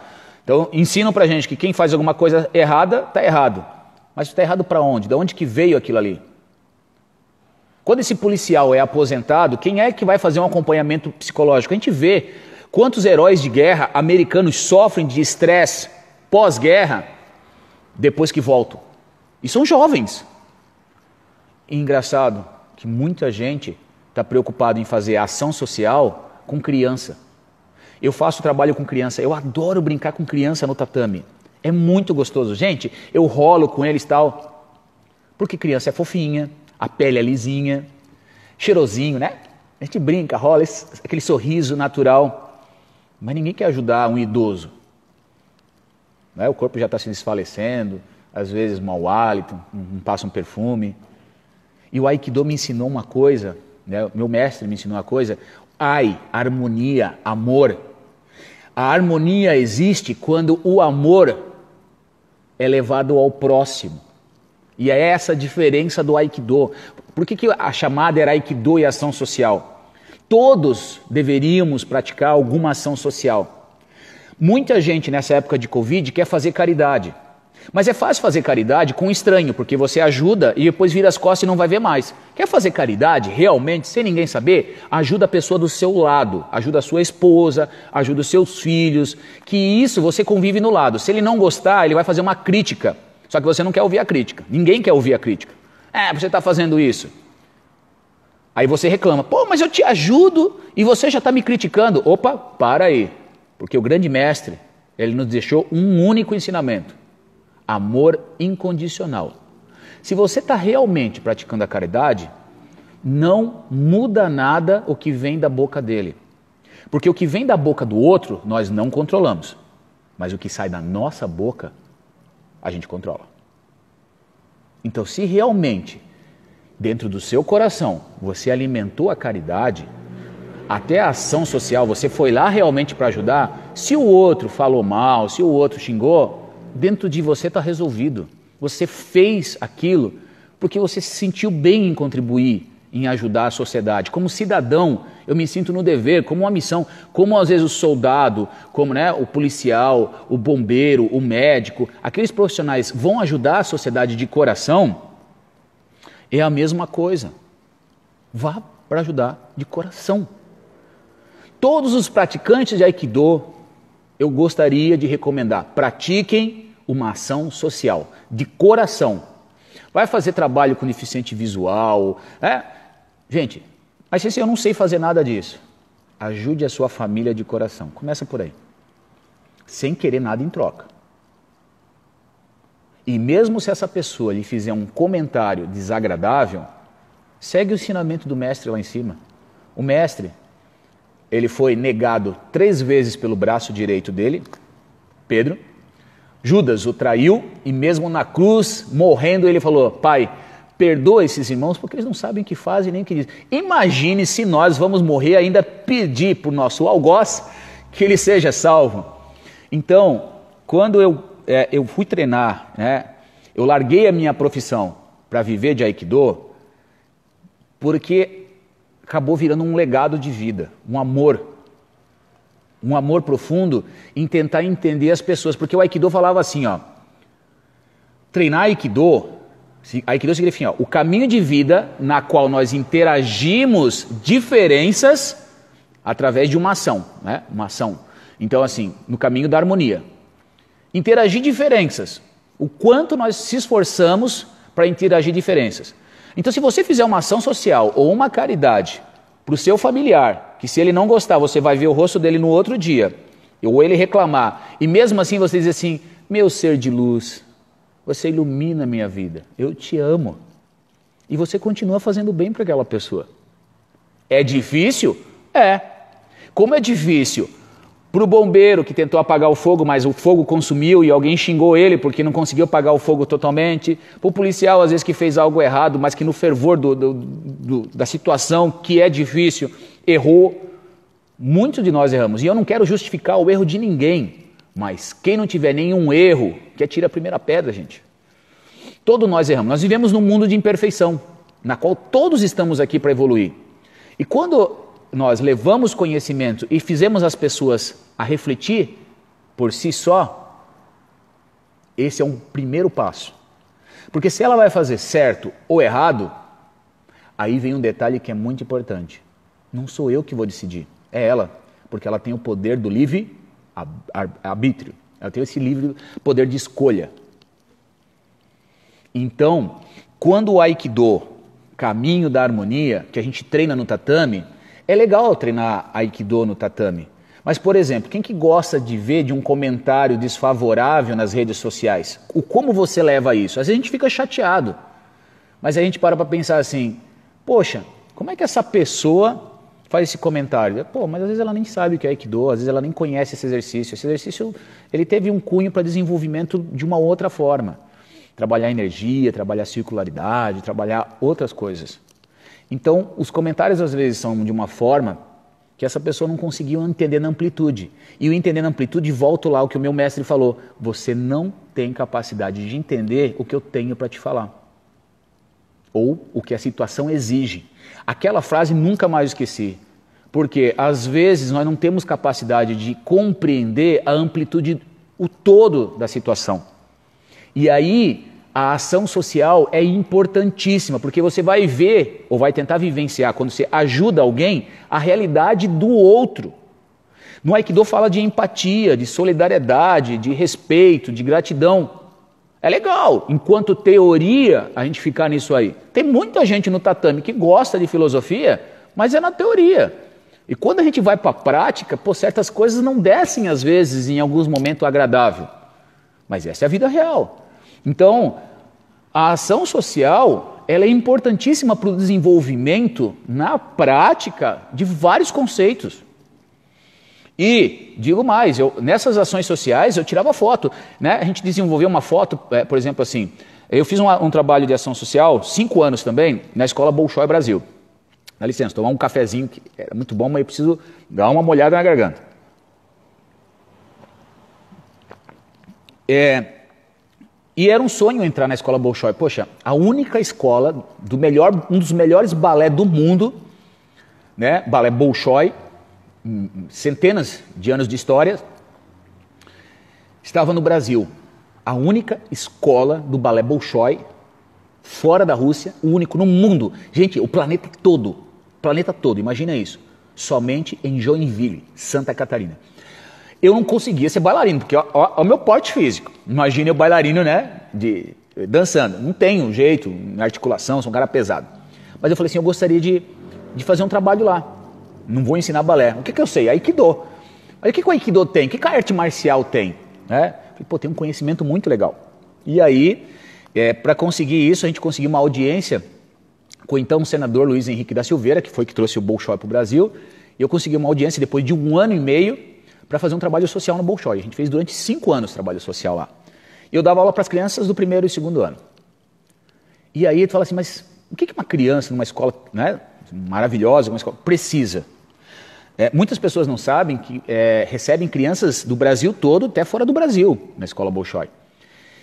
Então, ensinam pra gente que quem faz alguma coisa errada, está errado. Mas está errado para onde? De onde que veio aquilo ali? Quando esse policial é aposentado, quem é que vai fazer um acompanhamento psicológico? A gente vê quantos heróis de guerra americanos sofrem de estresse pós-guerra depois que voltam. E são jovens. E engraçado que muita gente está preocupado em fazer ação social com criança. Eu faço trabalho com criança, eu adoro brincar com criança no tatame. É muito gostoso. Gente, eu rolo com eles e tal, porque criança é fofinha, a pele é lisinha, cheirosinho, né? A gente brinca, rola, aquele sorriso natural. Mas ninguém quer ajudar um idoso. Né? O corpo já está se desfalecendo, às vezes mau hálito, não passa um perfume. E o Aikido me ensinou uma coisa, né? Meu mestre me ensinou uma coisa, harmonia, amor. A harmonia existe quando o amor é levado ao próximo. E é essa a diferença do Aikido. Por que a chamada era Aikido e ação social? Todos deveríamos praticar alguma ação social. Muita gente nessa época de Covid quer fazer caridade. Mas é fácil fazer caridade com um estranho, porque você ajuda e depois vira as costas e não vai ver mais. Quer fazer caridade realmente, sem ninguém saber? Ajuda a pessoa do seu lado, ajuda a sua esposa, ajuda os seus filhos, que isso você convive no lado. Se ele não gostar, ele vai fazer uma crítica, só que você não quer ouvir a crítica. Ninguém quer ouvir a crítica. Você está fazendo isso. Aí você reclama, pô, mas eu te ajudo e você já está me criticando. Opa, para aí, porque o grande mestre, ele nos deixou um único ensinamento. Amor incondicional. Se você está realmente praticando a caridade, não muda nada o que vem da boca dele. Porque o que vem da boca do outro, nós não controlamos. Mas o que sai da nossa boca, a gente controla. Então, se realmente, dentro do seu coração, você alimentou a caridade, até a ação social, você foi lá realmente para ajudar, se o outro falou mal, se o outro xingou, dentro de você está resolvido. Você fez aquilo porque você se sentiu bem em contribuir, em ajudar a sociedade. Como cidadão, eu me sinto no dever, como uma missão. Como às vezes o soldado, como o policial, o bombeiro, o médico, aqueles profissionais vão ajudar a sociedade de coração, é a mesma coisa. Vá para ajudar de coração. Todos os praticantes de Aikido, eu gostaria de recomendar, pratiquem uma ação social, de coração. Vai fazer trabalho com deficiente visual, Gente, mas se eu não sei fazer nada disso, ajude a sua família de coração. Começa por aí. Sem querer nada em troca. E mesmo se essa pessoa lhe fizer um comentário desagradável, segue o ensinamento do mestre lá em cima. O mestre, ele foi negado 3 vezes pelo braço direito dele, Pedro. Judas o traiu e mesmo na cruz, morrendo, ele falou, Pai, perdoa esses irmãos porque eles não sabem o que fazem nem o que dizem. Imagine se nós vamos morrer e ainda pedir para o nosso algoz que ele seja salvo. Então, quando eu fui treinar, eu larguei a minha profissão para viver de Aikido, porque acabou virando um legado de vida, um amor profundo em tentar entender as pessoas, porque o Aikido falava assim, treinar Aikido significa o caminho de vida na qual nós interagimos diferenças através de uma ação, uma ação. Então assim, no caminho da harmonia. Interagir diferenças, o quanto nós se esforçamos para interagir diferenças. Então se você fizer uma ação social ou uma caridade para o seu familiar, que se ele não gostar, você vai ver o rosto dele no outro dia, ou ele reclamar, e mesmo assim você diz assim, meu ser de luz, você ilumina a minha vida, eu te amo. E você continua fazendo bem para aquela pessoa. É difícil? É. Como é difícil para o bombeiro que tentou apagar o fogo, mas o fogo consumiu e alguém xingou ele porque não conseguiu apagar o fogo totalmente. Para o policial, às vezes, que fez algo errado, mas que no fervor da situação, que é difícil, errou. Muitos de nós erramos. E eu não quero justificar o erro de ninguém, mas quem não tiver nenhum erro, que atire a primeira pedra, gente. Todos nós erramos. Nós vivemos num mundo de imperfeição, na qual todos estamos aqui para evoluir. E quando nós levamos conhecimento e fizemos as pessoas a refletir por si só, esse é um primeiro passo. Porque se ela vai fazer certo ou errado, aí vem um detalhe que é muito importante. Não sou eu que vou decidir, é ela, porque ela tem o poder do livre arbítrio. Ela tem esse livre poder de escolha. Então, quando o Aikido, caminho da harmonia, que a gente treina no tatame, é legal treinar Aikido no tatame, Mas, por exemplo, quem que gosta de ver de um comentário desfavorável nas redes sociais? Como você leva isso? Às vezes a gente fica chateado, mas a gente para pensar assim, poxa, como é que essa pessoa faz esse comentário? Pô, mas às vezes ela nem sabe o que é Aikido, às vezes ela nem conhece esse exercício. Esse exercício, ele teve um cunho para desenvolvimento de uma outra forma. Trabalhar energia, trabalhar circularidade, trabalhar outras coisas. Então, os comentários às vezes são de uma forma que essa pessoa não conseguiu entender na amplitude. E o entender na amplitude, volto lá ao que o meu mestre falou, você não tem capacidade de entender o que eu tenho para te falar. Ou o que a situação exige. Aquela frase nunca mais esqueci. Porque às vezes nós não temos capacidade de compreender a amplitude, o todo da situação. E aí a ação social é importantíssima, porque você vai ver, ou vai tentar vivenciar, quando você ajuda alguém, a realidade do outro. No Aikido fala de empatia, de solidariedade, de respeito, de gratidão. É legal, enquanto teoria, a gente ficar nisso aí. Tem muita gente no tatame que gosta de filosofia, mas é na teoria. E quando a gente vai para a prática, pô, certas coisas não descem às vezes em alguns momentos agradável. Mas essa é a vida real. Então, a ação social, ela é importantíssima para o desenvolvimento na prática de vários conceitos. E, digo mais, nessas ações sociais eu tirava foto, né? A gente desenvolveu uma foto, por exemplo assim, eu fiz um trabalho de ação social, 5 anos também, na Escola Bolshoi Brasil. Dá licença, tomar um cafezinho, que era muito bom, mas eu preciso dar uma molhada na garganta. E era um sonho entrar na Escola Bolshoi. Poxa, a única escola, um dos melhores balé do mundo, né? Balé Bolshoi, centenas de anos de história, estava no Brasil. A única escola do balé Bolshoi, fora da Rússia, o único no mundo. Gente, o planeta todo, imagina isso. Somente em Joinville, Santa Catarina. Eu não conseguia ser bailarino, porque ó, o meu porte físico. Imagina eu bailarino, né, dançando. Não tenho jeito, articulação, sou um cara pesado. Mas eu falei assim, eu gostaria de fazer um trabalho lá. Não vou ensinar balé. O que eu sei? Aikido. Aí o que o Aikido tem? O que a arte marcial tem? Falei, pô, tem um conhecimento muito legal. E aí, para conseguir isso, a gente conseguiu uma audiência com o então senador Luiz Henrique da Silveira, que foi que trouxe o Bolshoi para o Brasil. E eu consegui uma audiência depois de 1 ano e meio para fazer um trabalho social no Bolshoi. A gente fez durante 5 anos trabalho social lá. E eu dava aula para as crianças do 1º e 2º ano. E aí tu fala assim, mas o que uma criança numa escola, né, maravilhosa, uma escola, precisa? Muitas pessoas não sabem que recebem crianças do Brasil todo, até fora do Brasil, na escola Bolshoi.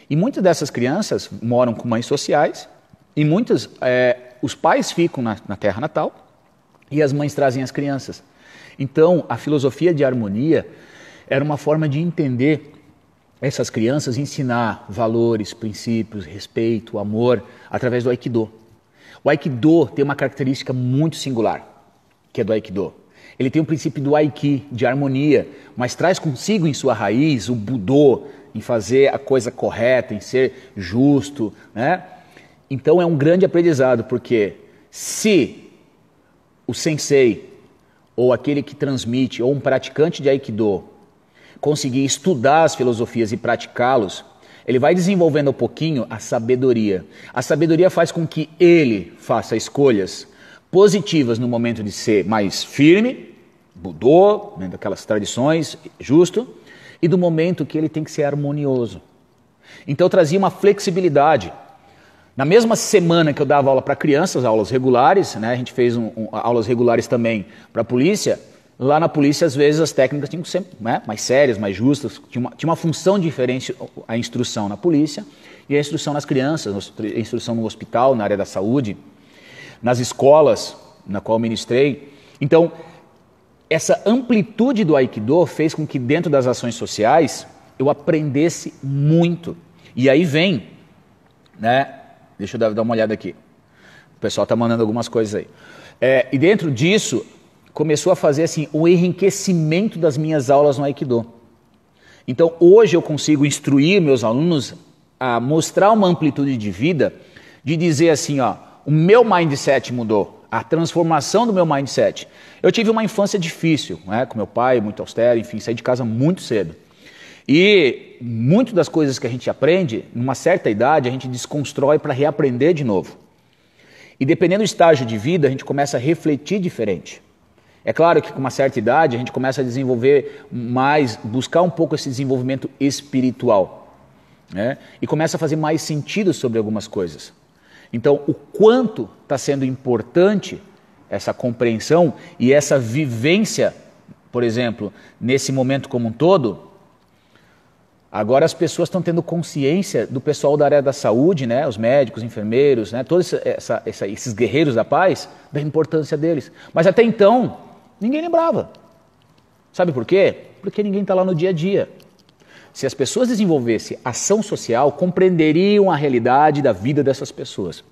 E muitas dessas crianças moram com mães sociais, e muitas, os pais ficam na terra natal, e as mães trazem as crianças. Então, a filosofia de harmonia era uma forma de entender essas crianças, ensinar valores, princípios, respeito, amor, através do Aikido. O Aikido tem uma característica muito singular, que é do Aikido. Ele tem o princípio do Aiki, de harmonia, mas traz consigo em sua raiz o Budô, em fazer a coisa correta, em ser justo, né? Então é um grande aprendizado, porque se o sensei, ou aquele que transmite, ou um praticante de Aikido, conseguir estudar as filosofias e praticá-los, ele vai desenvolvendo um pouquinho a sabedoria. A sabedoria faz com que ele faça escolhas positivas no momento de ser mais firme, Budô, né, daquelas tradições, justo, e do momento que ele tem que ser harmonioso. Então eu trazia uma flexibilidade. Na mesma semana que eu dava aula para crianças, aulas regulares, né, a gente fez aulas regulares também para a polícia. Lá na polícia, às vezes, as técnicas tinham que ser, né, mais sérias, mais justas. Tinha uma função diferente a instrução na polícia e a instrução nas crianças, a instrução no hospital, na área da saúde, nas escolas na qual eu ministrei. Então, essa amplitude do Aikido fez com que dentro das ações sociais eu aprendesse muito. E aí vem, né? Deixa eu dar uma olhada aqui. O pessoal está mandando algumas coisas aí. E dentro disso, começou a fazer assim, o enriquecimento das minhas aulas no Aikido. Então, hoje eu consigo instruir meus alunos a mostrar uma amplitude de vida, de dizer assim, ó, o meu mindset mudou, a transformação do meu mindset. Eu tive uma infância difícil, né, com meu pai, muito austero, enfim, saí de casa muito cedo. E muitas das coisas que a gente aprende, numa certa idade, a gente desconstrói para reaprender de novo. E dependendo do estágio de vida, a gente começa a refletir diferente. É claro que com uma certa idade, a gente começa a desenvolver mais, buscar um pouco esse desenvolvimento espiritual, né? E começa a fazer mais sentido sobre algumas coisas. Então, o quanto está sendo importante essa compreensão e essa vivência, por exemplo, nesse momento como um todo. Agora as pessoas estão tendo consciência do pessoal da área da saúde, né, os médicos, enfermeiros, né, todos esses guerreiros da paz, da importância deles. Mas até então, ninguém lembrava. Sabe por quê? Porque ninguém está lá no dia a dia. Se as pessoas desenvolvessem ação social, compreenderiam a realidade da vida dessas pessoas.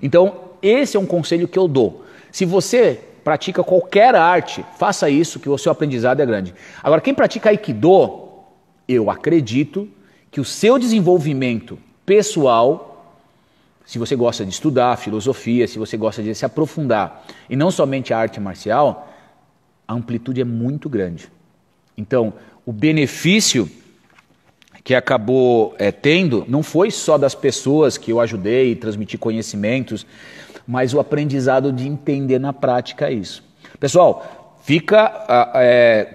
Então, esse é um conselho que eu dou. Se você pratica qualquer arte, faça isso, que o seu aprendizado é grande. Agora, quem pratica Aikido, eu acredito que o seu desenvolvimento pessoal, se você gosta de estudar filosofia, se você gosta de se aprofundar, e não somente a arte marcial, a amplitude é muito grande. Então, o benefício que acabou tendo não foi só das pessoas que eu ajudei, transmitir conhecimentos, mas o aprendizado de entender na prática isso. Pessoal,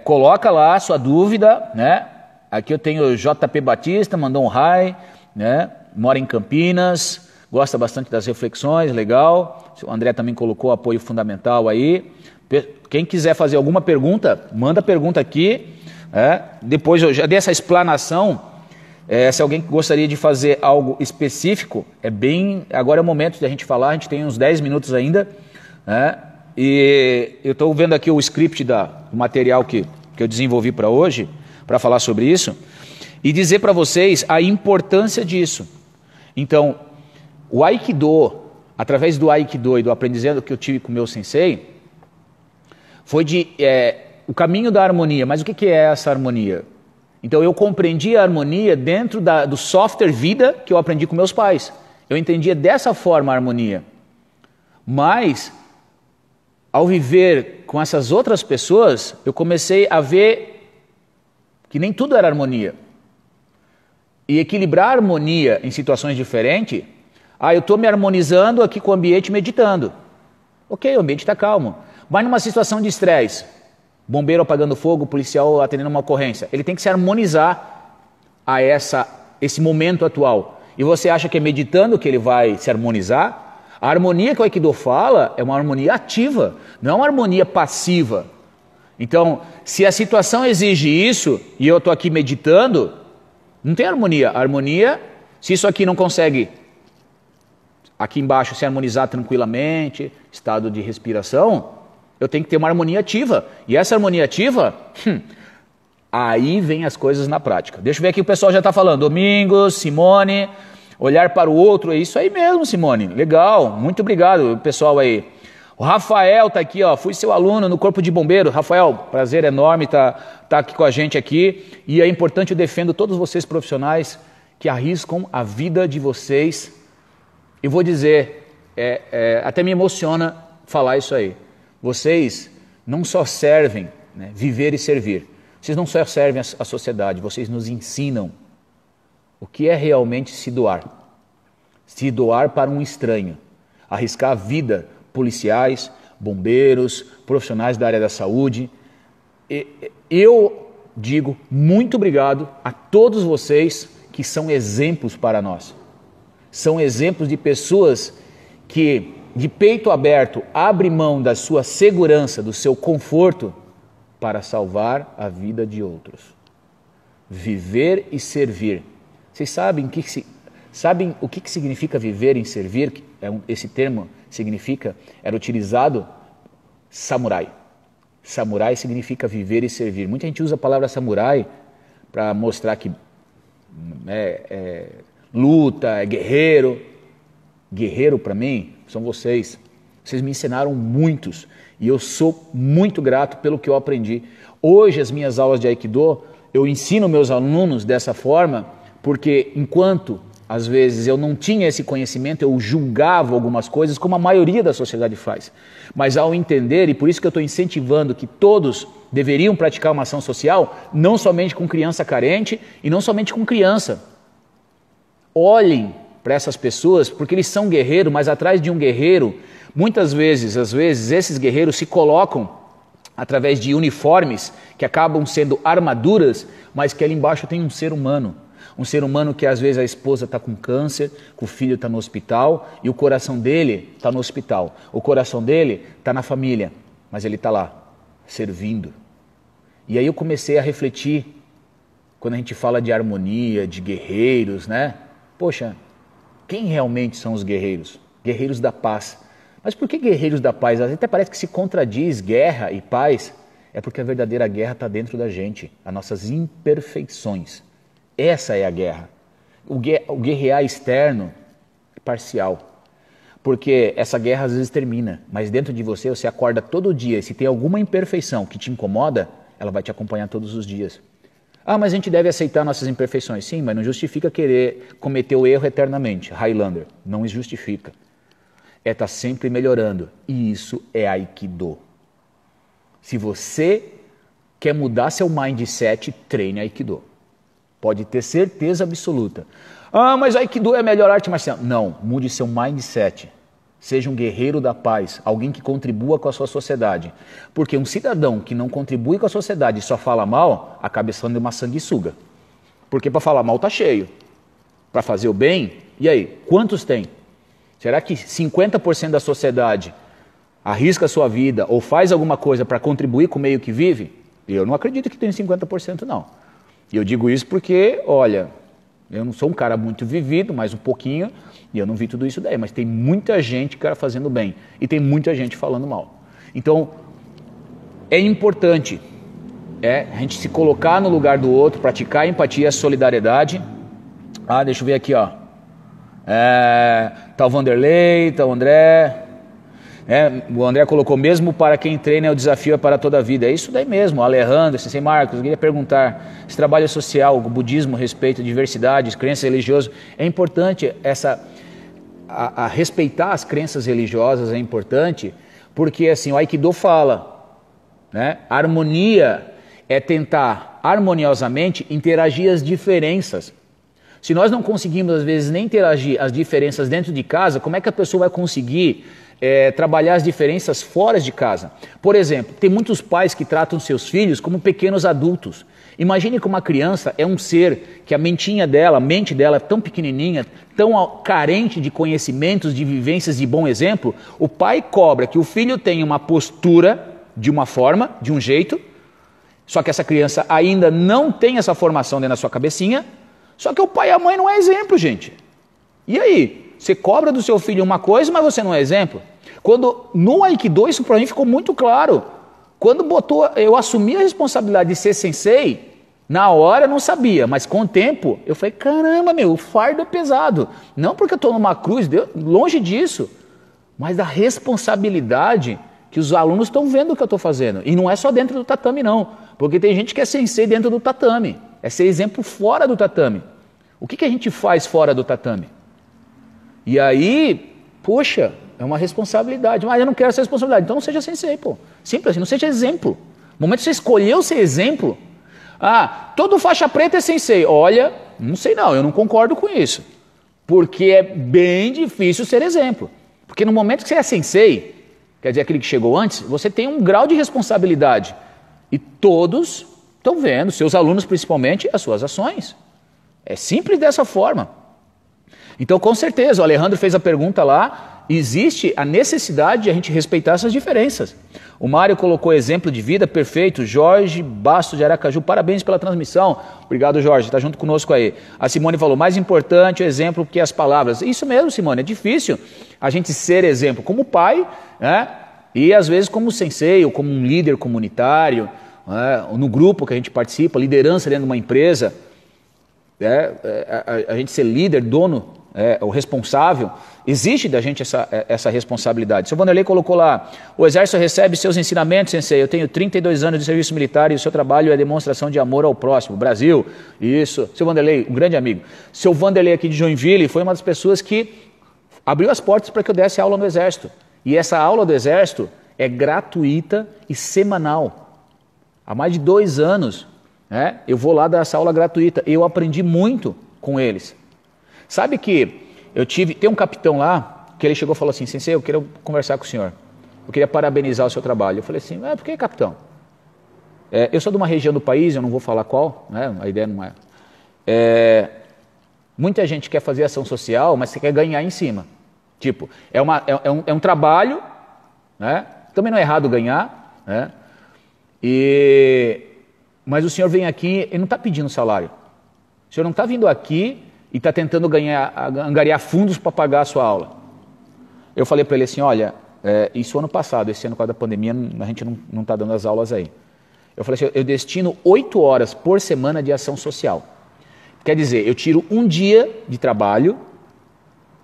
coloca lá a sua dúvida, né? Aqui eu tenho o JP Batista, mandou um hi, né? Mora em Campinas, gosta bastante das reflexões, legal. O André também colocou apoio fundamental aí. Quem quiser fazer alguma pergunta, manda pergunta aqui. Depois eu já dei essa explanação. Se alguém gostaria de fazer algo específico, agora é o momento de a gente falar, a gente tem uns 10 minutos ainda. E eu estou vendo aqui o script do material que eu desenvolvi para hoje, para falar sobre isso, e dizer para vocês a importância disso. Então, o Aikido, através do Aikido e do aprendizado que eu tive com o meu sensei, foi o caminho da harmonia. Mas o que é essa harmonia? Então, eu compreendi a harmonia dentro do software vida que eu aprendi com meus pais. Eu entendia dessa forma a harmonia. Mas, ao viver com essas outras pessoas, eu comecei a ver que nem tudo era harmonia. E equilibrar a harmonia em situações diferentes, eu estou me harmonizando aqui com o ambiente meditando. Ok, o ambiente está calmo. Mas numa situação de estresse, bombeiro apagando fogo, policial atendendo uma ocorrência, ele tem que se harmonizar a esse momento atual. E você acha que é meditando que ele vai se harmonizar? A harmonia que o Aikido fala é uma harmonia ativa, não é uma harmonia passiva. Então, se a situação exige isso, e eu estou aqui meditando, não tem harmonia. Harmonia, se isso aqui não consegue, aqui embaixo, se harmonizar tranquilamente, estado de respiração, eu tenho que ter uma harmonia ativa. E essa harmonia ativa, aí vem as coisas na prática. Deixa eu ver aqui, o pessoal já está falando. Domingos, Simone, olhar para o outro, é isso aí mesmo, Simone. Legal, muito obrigado, pessoal aí. O Rafael está aqui, fui seu aluno no Corpo de Bombeiro. Rafael, prazer enorme tá aqui com a gente aqui. E é importante, eu defendo todos vocês profissionais que arriscam a vida de vocês. E vou dizer, até me emociona falar isso aí. Vocês não só servem, né, viver e servir. Vocês não só servem a sociedade, vocês nos ensinam o que é realmente se doar. Se doar para um estranho. Arriscar a vida, policiais, bombeiros, profissionais da área da saúde. Eu digo muito obrigado a todos vocês que são exemplos para nós. São exemplos de pessoas que, de peito aberto, abrem mão da sua segurança, do seu conforto, para salvar a vida de outros. Viver e servir. Vocês sabem o que significa viver e servir? Esse termo era utilizado samurai. Samurai significa viver e servir. Muita gente usa a palavra samurai para mostrar que luta, é guerreiro. Guerreiro para mim são vocês. Vocês me ensinaram muitos e eu sou muito grato pelo que eu aprendi. Hoje as minhas aulas de Aikido, eu ensino meus alunos dessa forma, porque enquanto às vezes eu não tinha esse conhecimento, eu julgava algumas coisas, como a maioria da sociedade faz. Mas ao entender, e por isso que eu estou incentivando que todos deveriam praticar uma ação social, não somente com criança carente e não somente com criança. Olhem para essas pessoas, porque eles são guerreiros, mas atrás de um guerreiro, muitas vezes, às vezes, esses guerreiros se colocam através de uniformes que acabam sendo armaduras, mas que ali embaixo tem um ser humano. Um ser humano que às vezes a esposa está com câncer, que o filho está no hospital e o coração dele está no hospital. O coração dele está na família, mas ele está lá, servindo. E aí eu comecei a refletir, quando a gente fala de harmonia, de guerreiros, né? Poxa, quem realmente são os guerreiros? Guerreiros da paz. Mas por que guerreiros da paz? Até parece que se contradiz guerra e paz. É porque a verdadeira guerra está dentro da gente, as nossas imperfeições. Essa é a guerra. O guerrear externo é parcial. Porque essa guerra às vezes termina, mas dentro de você, você acorda todo dia e se tem alguma imperfeição que te incomoda, ela vai te acompanhar todos os dias. Ah, mas a gente deve aceitar nossas imperfeições. Sim, mas não justifica querer cometer o erro eternamente. Highlander, não justifica. É estar sempre melhorando. E isso é Aikido. Se você quer mudar seu mindset, treine Aikido. Pode ter certeza absoluta. Ah, mas Aikido é a melhor arte marcial. Não, mude seu mindset. Seja um guerreiro da paz, alguém que contribua com a sua sociedade. Porque um cidadão que não contribui com a sociedade e só fala mal, acaba sendo uma sanguessuga. Porque para falar mal está cheio. Para fazer o bem, e aí, quantos tem? Será que 50% da sociedade arrisca a sua vida ou faz alguma coisa para contribuir com o meio que vive? Eu não acredito que tem 50% não. E eu digo isso porque, olha, eu não sou um cara muito vivido, mas um pouquinho, e eu não vi tudo isso daí, mas tem muita gente, cara, fazendo bem, e tem muita gente falando mal. Então, é importante a gente se colocar no lugar do outro, praticar a empatia, a solidariedade. Ah, deixa eu ver aqui, ó. Tá o Vanderlei, tá o André. O André colocou, mesmo para quem treina, o desafio é para toda a vida. É isso daí mesmo, Alejandro, Sensei Marcos, eu queria perguntar, esse trabalho social, o budismo, respeito, diversidade, crenças religiosas, é importante a respeitar as crenças religiosas, é importante, porque assim, o Aikido fala, né? A harmonia é tentar harmoniosamente interagir as diferenças. Se nós não conseguimos às vezes nem interagir as diferenças dentro de casa, como é que a pessoa vai conseguir trabalhar as diferenças fora de casa? Por exemplo, tem muitos pais que tratam seus filhos como pequenos adultos. Imagine que uma criança é um ser que a mente dela é tão pequenininha, tão carente de conhecimentos, de vivências, de bom exemplo. O pai cobra que o filho tenha uma postura de uma forma, de um jeito, só que essa criança ainda não tem essa formação dentro da sua cabecinha, só que o pai e a mãe não é exemplo, gente. E aí? Você cobra do seu filho uma coisa, mas você não é exemplo? Quando no Aikido isso para mim ficou muito claro. Quando eu assumi a responsabilidade de ser sensei, na hora eu não sabia, mas com o tempo eu falei, caramba, o fardo é pesado. Não porque eu estou numa cruz, longe disso, mas da responsabilidade que os alunos estão vendo o que eu estou fazendo. E não é só dentro do tatame não, porque tem gente que é sensei dentro do tatame, é ser exemplo fora do tatame. O que a gente faz fora do tatame? E aí, poxa, é uma responsabilidade. Mas eu não quero essa responsabilidade. Então não seja sensei, pô. Simples assim, não seja exemplo. No momento que você escolheu ser exemplo, todo faixa preta é sensei. Olha, não sei não, eu não concordo com isso. Porque é bem difícil ser exemplo. Porque no momento que você é sensei, quer dizer, aquele que chegou antes, você tem um grau de responsabilidade. E todos estão vendo, seus alunos principalmente, as suas ações. É simples dessa forma. Então, com certeza, o Alejandro fez a pergunta lá, existe a necessidade de a gente respeitar essas diferenças. O Mário colocou exemplo de vida, perfeito. Jorge Bastos de Aracaju, parabéns pela transmissão. Obrigado, Jorge, está junto conosco aí. A Simone falou, mais importante o exemplo que as palavras. Isso mesmo, Simone, é difícil a gente ser exemplo como pai, né? E às vezes como sensei ou como um líder comunitário, né? No grupo que a gente participa, liderança dentro de uma empresa. A gente ser líder, dono o responsável, existe da gente essa responsabilidade. O seu Vanderlei colocou lá, o Exército recebe seus ensinamentos, sensei, eu tenho 32 anos de serviço militar e o seu trabalho é demonstração de amor ao próximo. Brasil, isso. Seu Vanderlei, um grande amigo. Seu Vanderlei aqui de Joinville foi uma das pessoas que abriu as portas para que eu desse aula no Exército. E essa aula do Exército é gratuita e semanal. Há mais de 2 anos, né, eu vou lá dar essa aula gratuita. Eu aprendi muito com eles. Sabe que tem um capitão lá, que ele chegou e falou assim, sensei, eu quero conversar com o senhor. Eu queria parabenizar o seu trabalho. Eu falei assim, por que, capitão? Eu sou de uma região do país, eu não vou falar qual, né, a ideia não é. Muita gente quer fazer ação social, mas você quer ganhar em cima. Tipo, é um trabalho, né? Também não é errado ganhar, né? Mas o senhor vem aqui e não está pedindo salário. O senhor não está vindo aqui e está tentando angariar fundos para pagar a sua aula. Eu falei para ele assim, olha, isso ano passado, esse ano por causa da pandemia, a gente não está dando as aulas aí. Eu falei assim, eu destino 8 horas por semana de ação social. Quer dizer, eu tiro um dia de trabalho,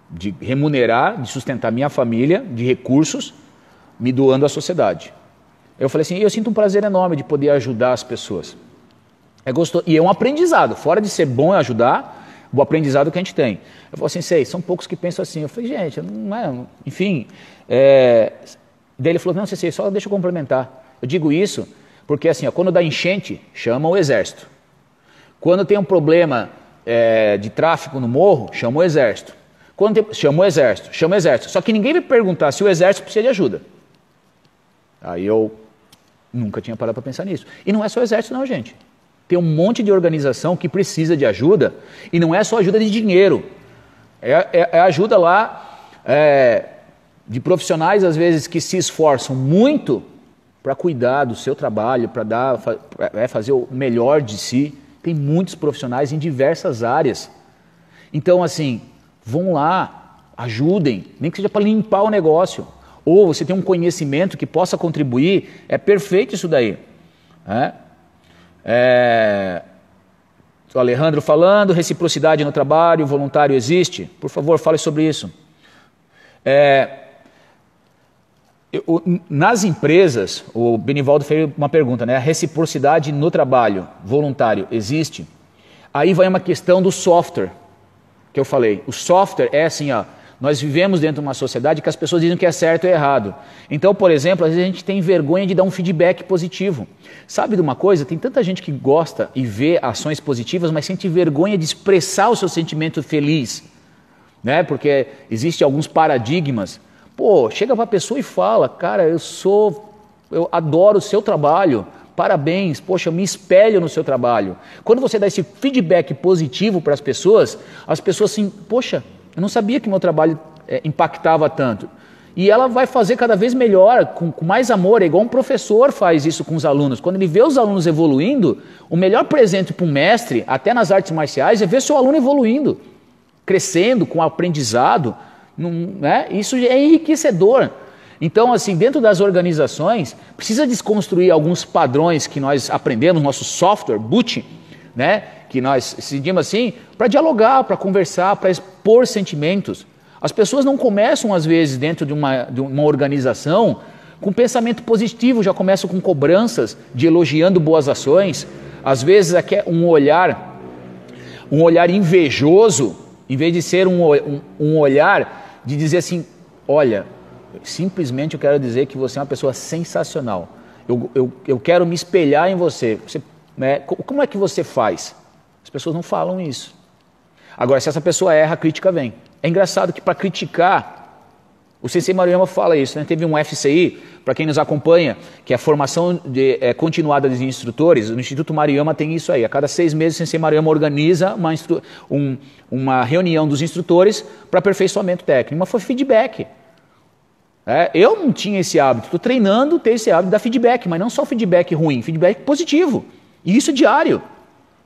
de remunerar, de sustentar minha família, de recursos, me doando à sociedade. Eu falei assim, eu sinto um prazer enorme de poder ajudar as pessoas. É gostoso, e é um aprendizado, fora de ser bom ajudar, o aprendizado que a gente tem. Eu falei assim, sei, são poucos que pensam assim. Eu falei, gente, não é, enfim. Daí ele falou, não, sei, só deixa eu complementar. Eu digo isso porque assim, ó, quando dá enchente, chama o Exército. Quando tem um problema de tráfico no morro, chama o Exército. Chama o Exército. Só que ninguém me perguntar se o Exército precisa de ajuda. Aí eu nunca tinha parado para pensar nisso. E não é só o Exército não, gente. Tem um monte de organização que precisa de ajuda, e não é só ajuda de dinheiro. É ajuda lá de profissionais, às vezes, que se esforçam muito para cuidar do seu trabalho, para fazer o melhor de si. Tem muitos profissionais em diversas áreas. Então, assim, vão lá, ajudem, nem que seja para limpar o negócio. Ou você tem um conhecimento que possa contribuir, é perfeito isso daí. O Alejandro falando, reciprocidade no trabalho, voluntário existe? Por favor, fale sobre isso. Nas empresas, o Benivaldo fez uma pergunta, né? A reciprocidade no trabalho, voluntário, existe? Aí vai uma questão do software, que eu falei. O software é assim, ó, nós vivemos dentro de uma sociedade que as pessoas dizem que é certo ou errado. Então, por exemplo, às vezes a gente tem vergonha de dar um feedback positivo. Sabe de uma coisa? Tem tanta gente que gosta e vê ações positivas, mas sente vergonha de expressar o seu sentimento feliz, né? Porque existem alguns paradigmas. Pô, chega para a pessoa e fala, cara, eu adoro o seu trabalho, parabéns, poxa, eu me espelho no seu trabalho. Quando você dá esse feedback positivo para as pessoas assim, poxa, eu não sabia que meu trabalho impactava tanto. E ela vai fazer cada vez melhor, com mais amor, é igual um professor faz isso com os alunos. Quando ele vê os alunos evoluindo, o melhor presente para um mestre, até nas artes marciais, é ver seu aluno evoluindo, crescendo com aprendizado. Né? Isso é enriquecedor. Então, assim, dentro das organizações, precisa desconstruir alguns padrões que nós aprendemos, nosso software, boot, né? Que nós decidimos assim, para dialogar, para conversar, para expor sentimentos. As pessoas não começam, às vezes, dentro de uma organização, com pensamento positivo, já começam com cobranças, de elogiando boas ações. Às vezes, aqui é um olhar invejoso, em vez de ser um olhar de dizer assim, olha, simplesmente eu quero dizer que você é uma pessoa sensacional. Eu quero me espelhar em você. Né, como é que você faz? As pessoas não falam isso. Agora, se essa pessoa erra, a crítica vem. É engraçado que para criticar, o Sensei Maruyama fala isso, né? Teve um FCI, para quem nos acompanha, que é a formação continuada de instrutores, no Instituto Maruyama tem isso aí. A cada 6 meses, o Sensei Maruyama organiza uma reunião dos instrutores para aperfeiçoamento técnico. Mas foi feedback. Eu não tinha esse hábito, estou treinando ter esse hábito de dar feedback, mas não só feedback ruim, feedback positivo. E isso diário.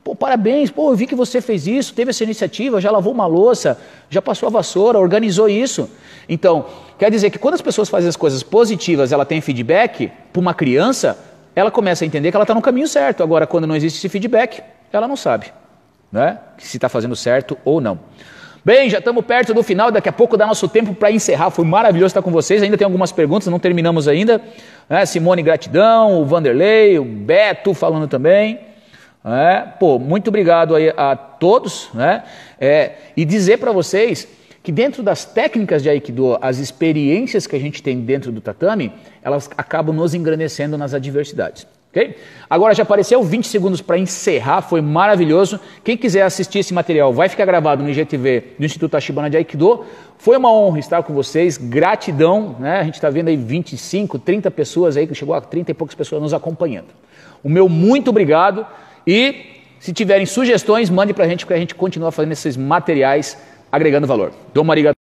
Pô, parabéns, pô, eu vi que você fez isso, teve essa iniciativa, já lavou uma louça, já passou a vassoura, organizou isso. Então, quer dizer que quando as pessoas fazem as coisas positivas, ela tem feedback, para uma criança, ela começa a entender que ela está no caminho certo. Agora, quando não existe esse feedback, ela não sabe, né? Se está fazendo certo ou não. Bem, já estamos perto do final, daqui a pouco dá nosso tempo para encerrar. Foi maravilhoso estar com vocês, ainda tem algumas perguntas, não terminamos ainda. Simone, gratidão, o Vanderlei, o Beto falando também. Muito obrigado aí a todos. E dizer para vocês que dentro das técnicas de Aikido, as experiências que a gente tem dentro do tatame, elas acabam nos engrandecendo nas adversidades. Okay? Agora já apareceu 20 segundos para encerrar, foi maravilhoso. Quem quiser assistir esse material vai ficar gravado no IGTV do Instituto Tachibana de Aikido. Foi uma honra estar com vocês, gratidão, né? A gente está vendo aí 25, 30 pessoas aí, que chegou a 30 e poucas pessoas nos acompanhando. O meu muito obrigado e se tiverem sugestões, mande para a gente, porque a gente continua fazendo esses materiais agregando valor. Domo arigato.